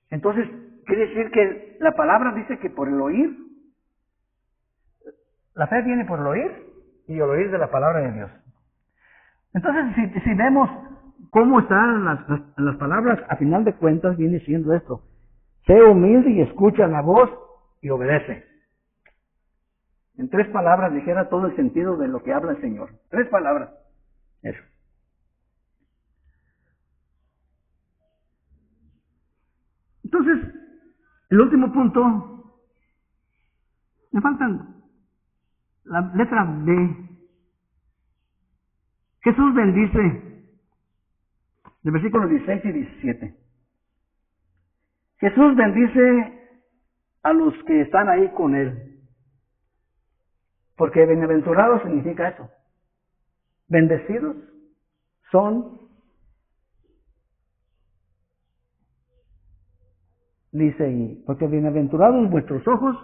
Entonces, quiere decir que la palabra dice que por el oír, la fe viene por el oír y el oír de la palabra de Dios. Entonces, si vemos cómo están las palabras, a final de cuentas viene siendo esto. Sé humilde y escucha la voz y obedece. En 3 palabras dijera todo el sentido de lo que habla el Señor. 3 palabras. Eso. Entonces, el último punto, me faltan la letra B. Jesús bendice, de versículos 16 y 17. Jesús bendice a los que están ahí con Él. Porque bienaventurado significa eso. Bendecidos son, dice ahí, porque bienaventurados vuestros ojos,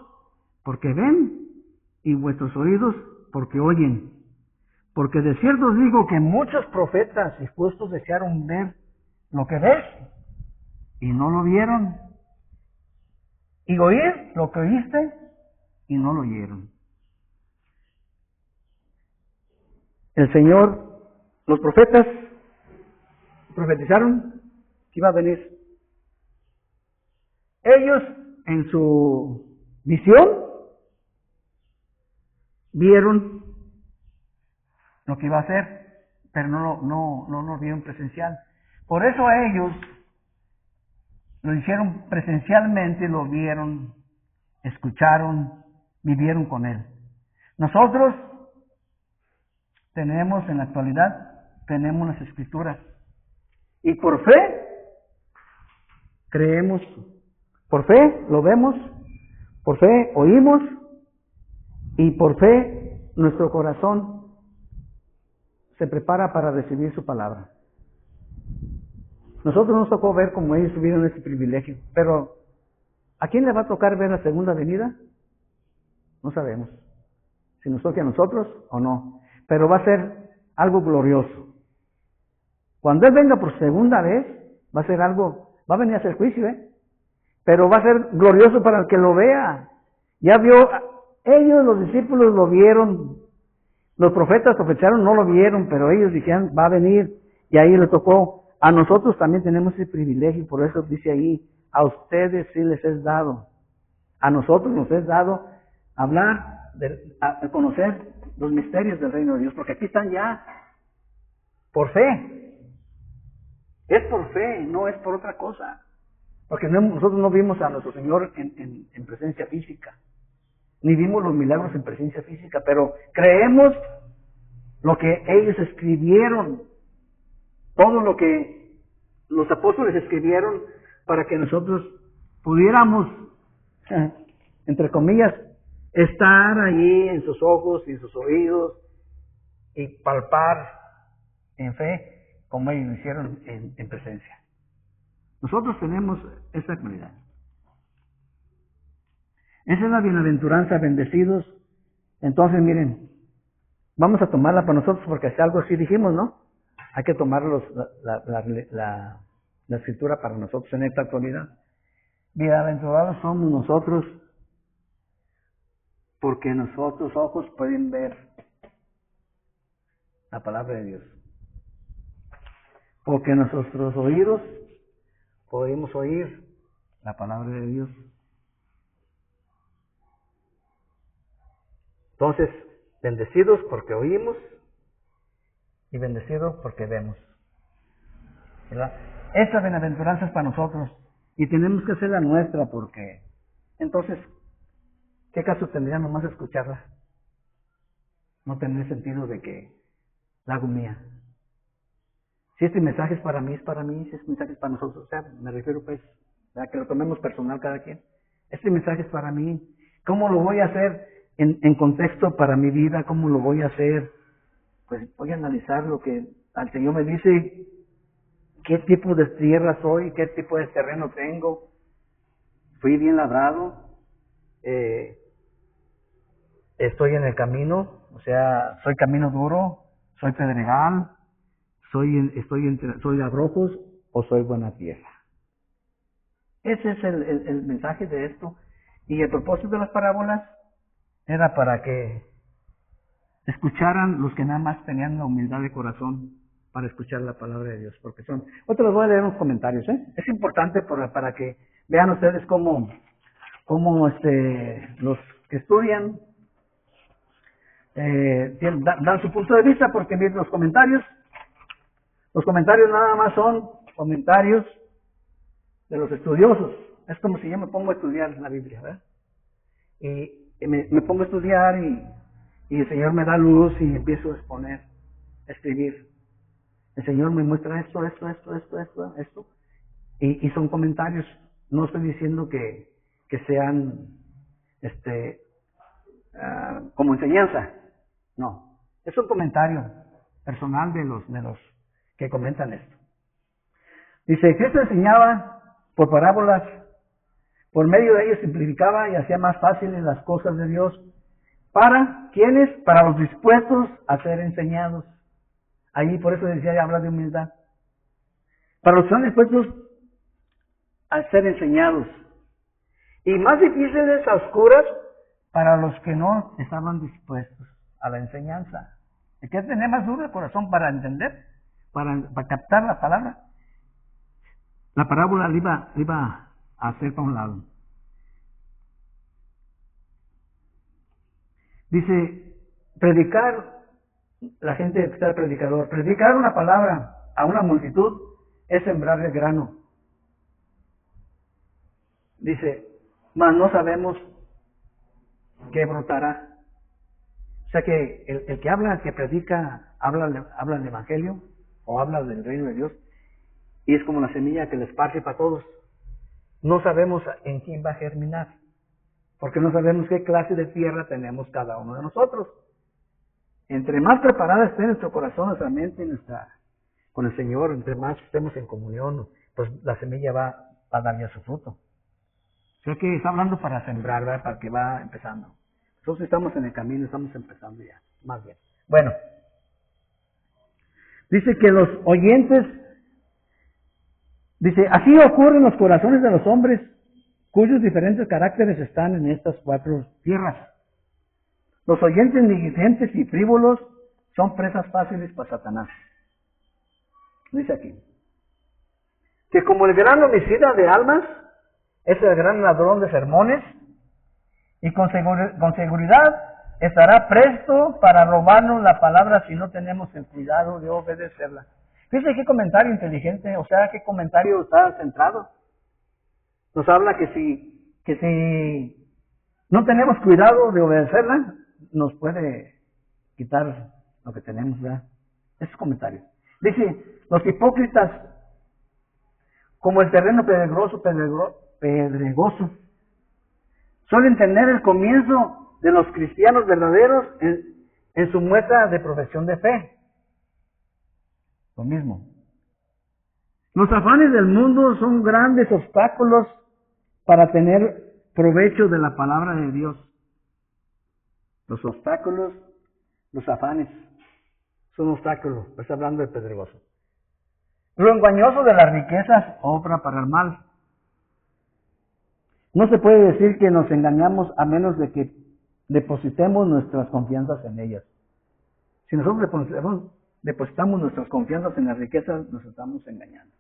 porque ven, y vuestros oídos, porque oyen. Porque de cierto os digo que muchos profetas y justos desearon ver lo que ves, y no lo vieron, y oír lo que oíste, y no lo oyeron. El Señor, los profetas profetizaron que iba a venir. Ellos en su visión vieron lo que iba a hacer, pero no lo vieron presencial. Por eso a ellos lo hicieron presencialmente, lo vieron, escucharon, vivieron con Él. Nosotros tenemos en la actualidad, tenemos las Escrituras. Y por fe, creemos, por fe lo vemos, por fe oímos, y por fe nuestro corazón se prepara para recibir su palabra. Nosotros nos tocó ver como ellos tuvieron ese privilegio, pero ¿a quién le va a tocar ver la segunda venida? No sabemos. Si nos toca a nosotros o no. Pero va a ser algo glorioso. Cuando Él venga por segunda vez, va a ser algo, va a venir a hacer juicio, pero va a ser glorioso para el que lo vea. Ya vio, ellos, los discípulos, lo vieron. Los profetas profetizaron, no lo vieron, pero ellos dijeron, va a venir, y ahí le tocó. A nosotros también tenemos ese privilegio, por eso dice ahí, a ustedes sí les es dado. A nosotros nos es dado hablar, a conocer los misterios del reino de Dios, porque aquí están ya, por fe. Es por fe, no es por otra cosa. Porque nosotros no vimos a nuestro Señor en presencia física, ni vimos los milagros en presencia física, pero creemos lo que ellos escribieron, todo lo que los apóstoles escribieron para que nosotros pudiéramos, entre comillas, estar allí en sus ojos y en sus oídos y palpar en fe como ellos lo hicieron en presencia. Nosotros tenemos esa cualidad. Esa es la bienaventuranza, bendecidos. Entonces, miren, vamos a tomarla para nosotros porque es algo así dijimos, ¿no? Hay que tomar la escritura para nosotros en esta actualidad. Bienaventurados somos nosotros porque nuestros ojos pueden ver la palabra de Dios. Porque nuestros oídos podemos oír la palabra de Dios. Entonces, bendecidos porque oímos y bendecidos porque vemos. ¿Verdad? Esta bienaventuranza es para nosotros y tenemos que hacerla nuestra porque entonces, ¿qué caso tendría nomás escucharla? No tendría sentido de que la hago mía. Si este mensaje es para mí, es para mí. Si este mensaje es para nosotros, o sea, me refiero pues, a que lo tomemos personal cada quien. Este mensaje es para mí. ¿Cómo lo voy a hacer en contexto para mi vida? ¿Cómo lo voy a hacer? Pues voy a analizar lo que el Señor me dice, qué tipo de tierra soy, qué tipo de terreno tengo. Fui bien labrado, estoy en el camino, o sea, soy camino duro, soy pedregal, soy abrojos o soy buena tierra. Ese es el mensaje de esto. Y el propósito de las parábolas era para que escucharan los que nada más tenían la humildad de corazón para escuchar la palabra de Dios, porque son... Ahorita les voy a leer unos comentarios, ¿eh? Es importante para que vean ustedes cómo los que estudian dan su punto de vista, porque miren los comentarios nada más son comentarios de los estudiosos. Es como si yo me pongo a estudiar la Biblia, ¿verdad? Y me pongo a estudiar y el Señor me da luz y empiezo a exponer, a escribir. El Señor me muestra esto, y son comentarios. No estoy diciendo que sean como enseñanza. No, es un comentario personal de los que comentan esto. Dice, Cristo enseñaba por parábolas, por medio de ellos simplificaba y hacía más fáciles las cosas de Dios. ¿Para quiénes? Para los dispuestos a ser enseñados. Ahí por eso decía, habla de humildad. Para los que están dispuestos a ser enseñados. Y más difíciles a oscuras para los que no estaban dispuestos a la enseñanza. Hay que tener más duro el corazón para entender, para captar la palabra. La parábola le iba a hacer para un lado. Dice, predicar, la gente que está el predicador, predicar una palabra a una multitud es sembrar el grano. Dice, mas no sabemos qué brotará. O sea que el que habla, el que predica, habla el Evangelio o habla del reino de Dios, y es como la semilla que le esparce para todos. No sabemos en quién va a germinar, porque no sabemos qué clase de tierra tenemos cada uno de nosotros. Entre más preparada esté nuestro corazón, nuestra mente, con el Señor, entre más estemos en comunión, pues la semilla va a dar ya su fruto. O sea que está hablando para sembrar, ¿verdad? Para que va empezando. Nosotros estamos en el camino, estamos empezando ya, más bien. Bueno, dice que los oyentes, dice, así ocurre en los corazones de los hombres, cuyos diferentes caracteres están en estas 4 tierras. Los oyentes negligentes y frívolos son presas fáciles para Satanás. Dice aquí, que como el gran homicida de almas es el gran ladrón de sermones, y con seguridad estará presto para robarnos la palabra si no tenemos el cuidado de obedecerla. Fíjense qué comentario inteligente, o sea, qué comentario está centrado. Nos habla que si no tenemos cuidado de obedecerla, nos puede quitar lo que tenemos, ¿verdad? Ese es comentario. Dice, los hipócritas, como el terreno pedregoso, suelen tener el comienzo de los cristianos verdaderos en su muestra de profesión de fe. Lo mismo. Los afanes del mundo son grandes obstáculos para tener provecho de la palabra de Dios. Los obstáculos, los afanes, son obstáculos. Está hablando de pedregoso. Lo engañoso de las riquezas obra para el mal. No se puede decir que nos engañamos a menos de que depositemos nuestras confianzas en ellas. Si nosotros depositamos nuestras confianzas en las riquezas, nos estamos engañando.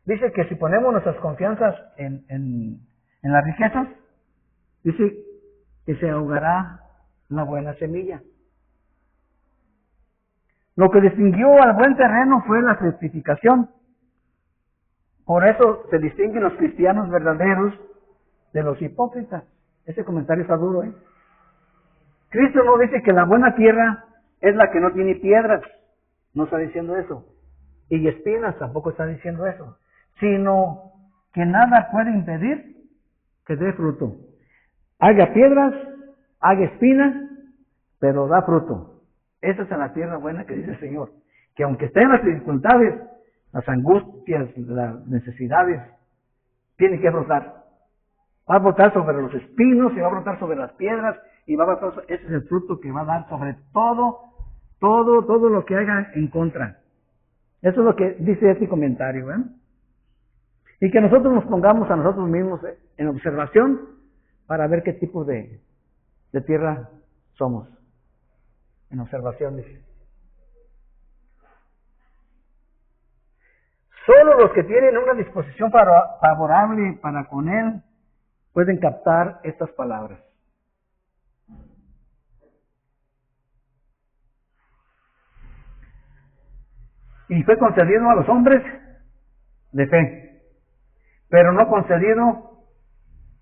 Dice que si ponemos nuestras confianzas en las riquezas, dice que se ahogará la buena semilla. Lo que distinguió al buen terreno fue la fructificación. Por eso se distinguen los cristianos verdaderos de los hipócritas. Ese comentario está duro, ¿eh? Cristo no dice que la buena tierra es la que no tiene piedras. No está diciendo eso. Y espinas tampoco está diciendo eso. Sino que nada puede impedir que dé fruto. Haga piedras, haga espinas, pero da fruto. Esa es la tierra buena que dice el Señor. Que aunque estén las dificultades, las angustias, las necesidades, tiene que brotar. Va a brotar sobre los espinos y va a brotar sobre las piedras y va a brotar, ese es el fruto que va a dar sobre todo lo que haga en contra. Eso es lo que dice este comentario, ¿eh? Y que nosotros nos pongamos a nosotros mismos en observación para ver qué tipo de tierra somos. En observación, dice. Solo los que tienen una disposición favorable para con Él pueden captar estas palabras. Y fue concedido a los hombres de fe, pero no concedido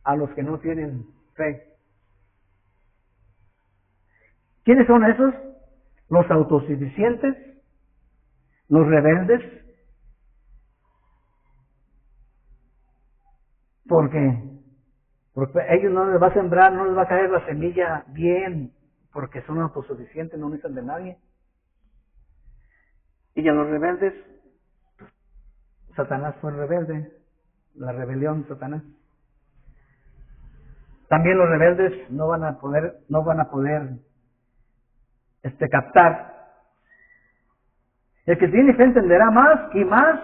a los que no tienen fe. ¿Quiénes son esos? Los autosuficientes, los rebeldes, porque ellos no les va a sembrar, no les va a caer la semilla bien, porque son autosuficientes, no necesitan de nadie. Y a los rebeldes, Satanás fue rebelde, la rebelión, Satanás. También los rebeldes no van a poder captar. El que tiene fe entenderá más y más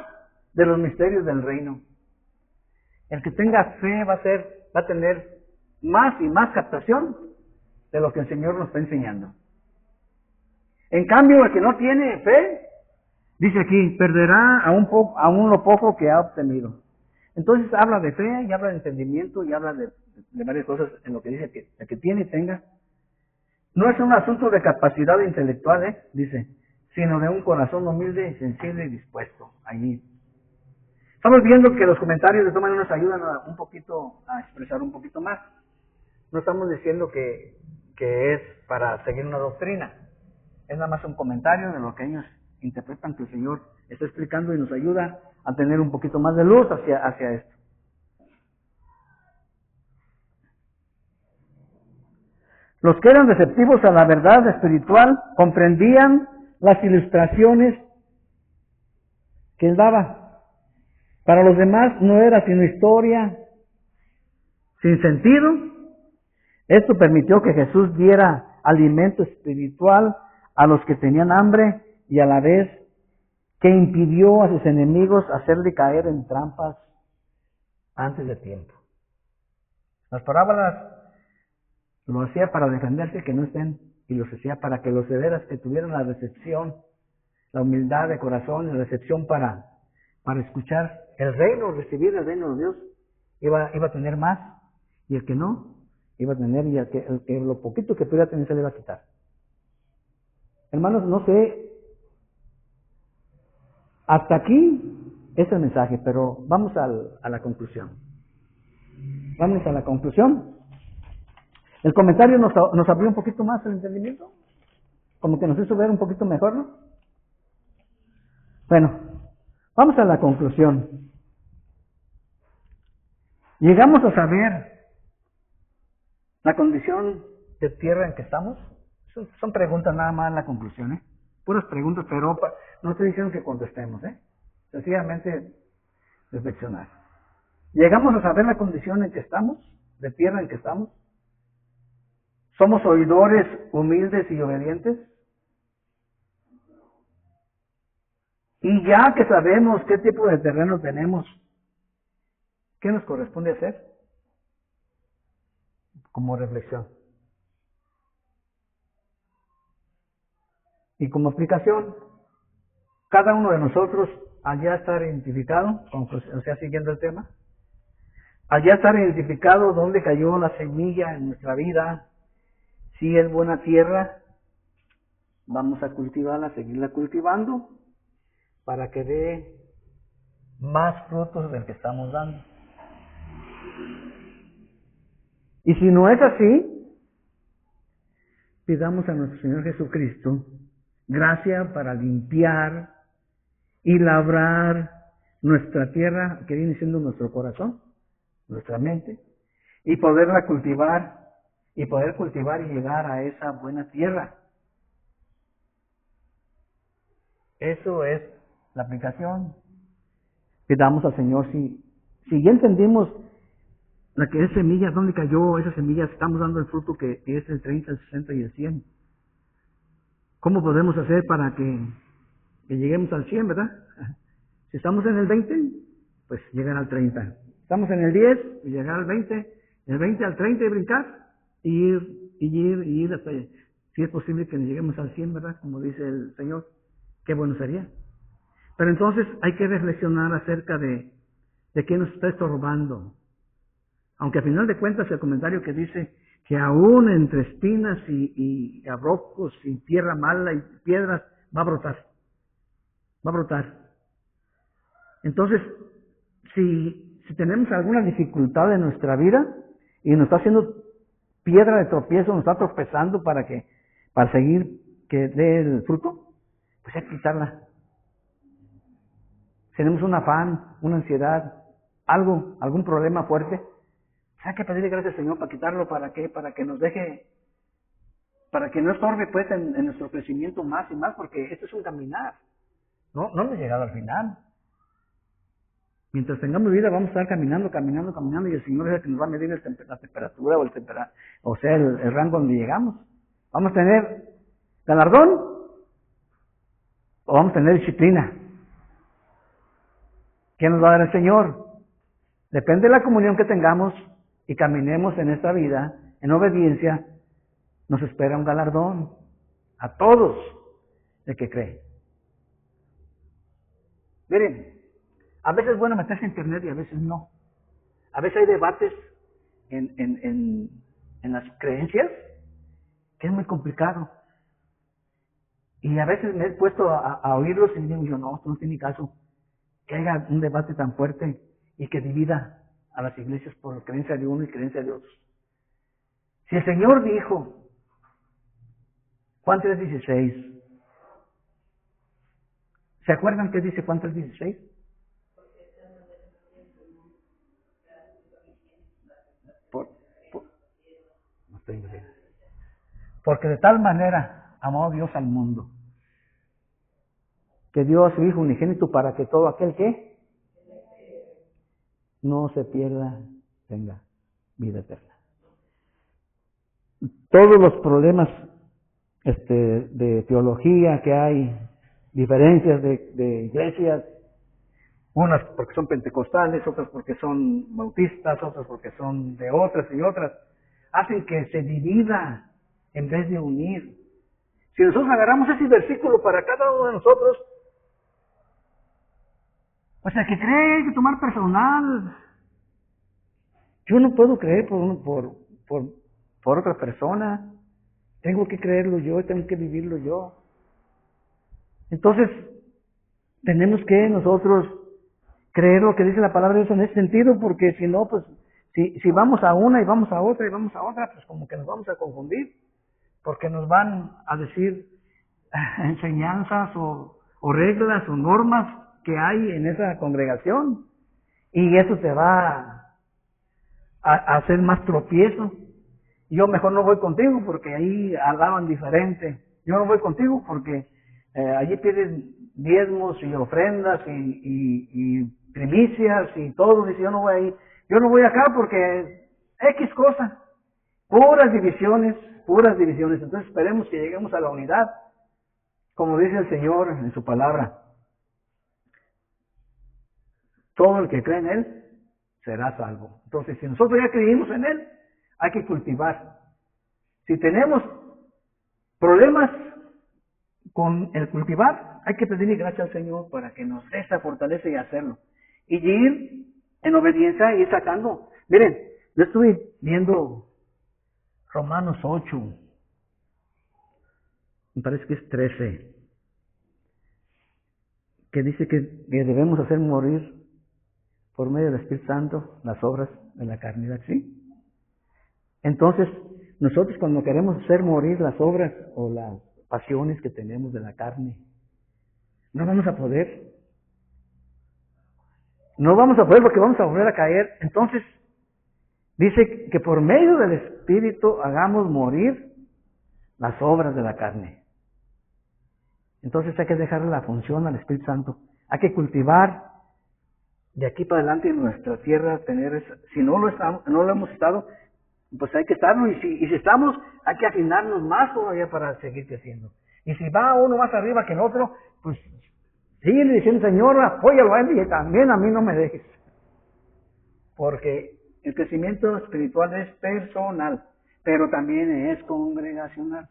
de los misterios del reino. El que tenga fe va a tener más y más captación de lo que el Señor nos está enseñando. En cambio, el que no tiene fe, dice aquí, perderá aún lo poco que ha obtenido. Entonces habla de fe y habla de entendimiento y habla de varias cosas en lo que dice que el que tiene tenga. No es un asunto de capacidad intelectual, dice, sino de un corazón humilde, sensible y dispuesto. Allí. Estamos viendo que los comentarios de Tomás nos ayudan un poquito a expresar un poquito más. No estamos diciendo que es para seguir una doctrina. Es nada más un comentario de lo que ellos interpretan que el Señor está explicando y nos ayuda a tener un poquito más de luz hacia esto. Los que eran receptivos a la verdad espiritual comprendían las ilustraciones que él daba. Para los demás no era sino historia sin sentido. Esto permitió que Jesús diera alimento espiritual a los que tenían hambre y a la vez que impidió a sus enemigos hacerle caer en trampas antes de tiempo. Las parábolas lo hacía para defenderse que no estén, y los hacía para que los de veras que tuvieran la recepción, la humildad de corazón, la recepción para escuchar el reino, recibir el reino de Dios, iba a tener más, y el que no, iba a tener, y el que lo poquito que pudiera tener se le iba a quitar. Hermanos, no sé, hasta aquí es el mensaje, pero vamos a la conclusión. Vamos a la conclusión. El comentario nos abrió un poquito más el entendimiento, como que nos hizo ver un poquito mejor, ¿no? Bueno, vamos a la conclusión. Llegamos a saber la condición de tierra en que estamos. Son preguntas nada más en la conclusión, ¿eh? Puras preguntas, pero no estoy diciendo que contestemos, ¿eh? Sencillamente reflexionar. Llegamos a saber la condición en que estamos, de tierra en que estamos. ¿Somos oidores humildes y obedientes? Y ya que sabemos qué tipo de terreno tenemos, ¿qué nos corresponde hacer? como reflexión. Y como aplicación, cada uno de nosotros, al ya estar identificado, o sea, siguiendo el tema, al ya estar identificado dónde cayó la semilla en nuestra vida, si es buena tierra, vamos a cultivarla, seguirla cultivando, para que dé más frutos del que estamos dando. Y si no es así, pidamos a nuestro Señor Jesucristo gracia para limpiar y labrar nuestra tierra, que viene siendo nuestro corazón, nuestra mente, y poderla cultivar, y poder cultivar y llegar a esa buena tierra. Eso es la aplicación. Pidamos al Señor, si ya entendimos la que es semilla, dónde cayó esa semilla, estamos dando el fruto que es el 30, el 60 y el 100. ¿Cómo podemos hacer para que lleguemos al 100, verdad? Si estamos en el 20, pues llegar al 30. Estamos en el 10, y llegar al 20, del 20 al 30 y brincar, y ir hasta allá. Si es posible que lleguemos al 100, ¿verdad? Como dice el Señor, qué bueno sería. Pero entonces hay que reflexionar acerca de qué nos está estorbando. Aunque a final de cuentas el comentario que dice que aún entre espinas y abrojos y tierra mala y piedras va a brotar. Va a brotar. Entonces, si tenemos alguna dificultad en nuestra vida y nos está haciendo piedra de tropiezo, nos está tropezando para seguir que dé el fruto, pues hay que quitarla. Si tenemos un afán, una ansiedad, algún problema fuerte, pues hay que pedirle gracias al Señor para quitarlo. ¿Para qué? Para que nos deje, para que no estorbe pues en nuestro crecimiento más y más, porque esto es un caminar. No hemos llegado al final. Mientras tengamos vida vamos a estar caminando, y el Señor es el que nos va a medir la temperatura o sea, el rango donde llegamos. ¿Vamos a tener galardón o vamos a tener disciplina? ¿Qué nos va a dar el Señor? Depende de la comunión que tengamos y caminemos en esta vida, en obediencia, nos espera un galardón a todos el que cree. Miren, a veces es bueno meterse en internet y a veces no. A veces hay debates en las creencias que es muy complicado. Y a veces me he puesto a oírlos y digo yo, no, esto no tiene caso. Que haya un debate tan fuerte y que divida a las iglesias por creencia de uno y creencia de otros. Si el Señor dijo, Juan 3:16, ¿se acuerdan qué dice Juan 3:16? No estoy bien. Porque de tal manera amó Dios al mundo, que dio a su Hijo unigénito para que todo aquel que no se pierda tenga vida eterna. Todos los problemas de teología que hay, diferencias de iglesias, unas porque son pentecostales, otras porque son bautistas, otras porque son de otras y otras, hacen que se divida en vez de unir. Si nosotros agarramos ese versículo para cada uno de nosotros, pues el que cree hay que tomar personal. Yo no puedo creer por otra persona. Tengo que creerlo yo, tengo que vivirlo yo. Entonces, tenemos que nosotros creer lo que dice la palabra de Dios en ese sentido, porque si no, pues, si vamos a una y vamos a otra y vamos a otra, pues como que nos vamos a confundir, porque nos van a decir enseñanzas o reglas o normas que hay en esa congregación, y eso te va a hacer más tropiezo. Yo mejor no voy contigo porque ahí hablaban diferente. Yo no voy contigo porque allí piden diezmos y ofrendas y primicias y todo. Dice, yo no voy ahí. Yo no voy acá porque X cosa. Puras divisiones. Entonces esperemos que lleguemos a la unidad. Como dice el Señor en su palabra. Todo el que cree en Él será salvo. Entonces, si nosotros ya creímos en Él, hay que cultivar. Si tenemos problemas con el cultivar, hay que pedirle gracias al Señor para que nos dé esa fortaleza y hacerlo. Y ir en obediencia y ir sacando. Miren, yo estuve viendo Romanos 8, me parece que es 13, que dice que debemos hacer morir por medio del Espíritu Santo las obras de la carne, ¿sí? Entonces, nosotros cuando queremos hacer morir las obras o las pasiones que tenemos de la carne, no vamos a poder. No vamos a poder porque vamos a volver a caer. Entonces, dice que por medio del Espíritu hagamos morir las obras de la carne. Entonces hay que dejarle la función al Espíritu Santo. Hay que cultivar de aquí para adelante en nuestra tierra, si no lo hemos estado, pues hay que estarlo. Y si estamos, hay que afinarnos más todavía para seguir creciendo. Y si va uno más arriba que el otro, pues sigue diciendo, Señor, apóyalo a él y también a mí no me dejes. Porque el crecimiento espiritual es personal, pero también es congregacional.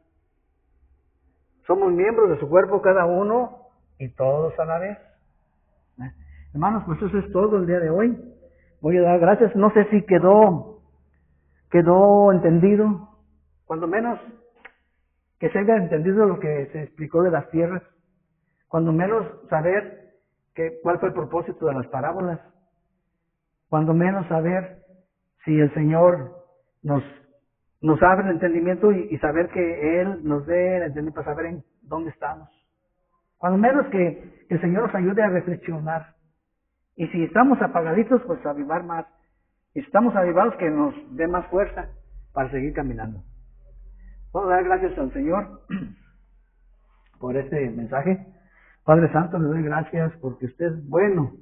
Somos miembros de su cuerpo cada uno y todos a la vez. Hermanos, pues eso es todo el día de hoy. Voy a dar gracias. No sé si quedó entendido. Cuando menos que se haya entendido lo que se explicó de las tierras. Cuando menos saber cuál fue el propósito de las parábolas. Cuando menos saber si el Señor nos abre el entendimiento y saber que Él nos dé el entendimiento para saber en dónde estamos. Cuando menos que el Señor nos ayude a reflexionar. Y si estamos apagaditos, pues avivar más. Y si estamos avivados, que nos dé más fuerza para seguir caminando. Vamos a dar gracias al Señor por este mensaje. Padre Santo, le doy gracias porque usted es bueno.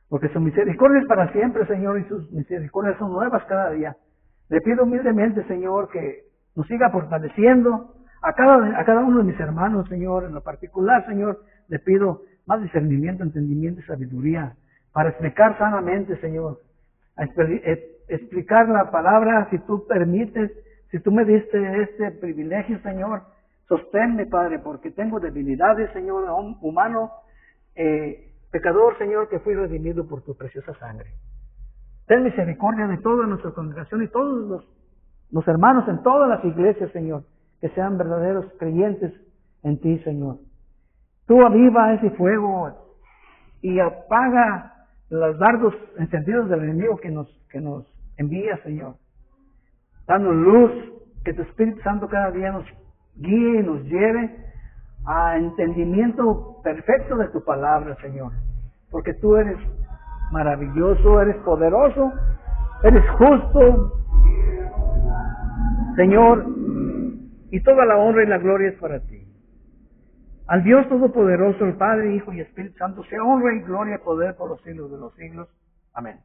Porque su misericordia es para siempre, Señor, y sus misericordias son nuevas cada día. Le pido humildemente, Señor, que nos siga fortaleciendo a cada uno de mis hermanos, Señor. En lo particular, Señor, le pido más discernimiento, entendimiento y sabiduría para explicar sanamente, Señor. Explicar la palabra, si tú permites, si tú me diste este privilegio, Señor, sosténme, Padre, porque tengo debilidades, Señor, humano, pecador, Señor, que fui redimido por tu preciosa sangre. Ten misericordia de toda nuestra congregación y todos los hermanos en todas las iglesias, Señor, que sean verdaderos creyentes en ti, Señor. Tú aviva ese fuego y apaga los dardos encendidos del enemigo que nos envía, Señor. Danos luz, que tu Espíritu Santo cada día nos guíe y nos lleve a entendimiento perfecto de tu palabra, Señor. Porque tú eres maravilloso, eres poderoso, eres justo, Señor, y toda la honra y la gloria es para ti. Al Dios Todopoderoso, el Padre, Hijo y Espíritu Santo, sea honra y gloria y poder por los siglos de los siglos. Amén.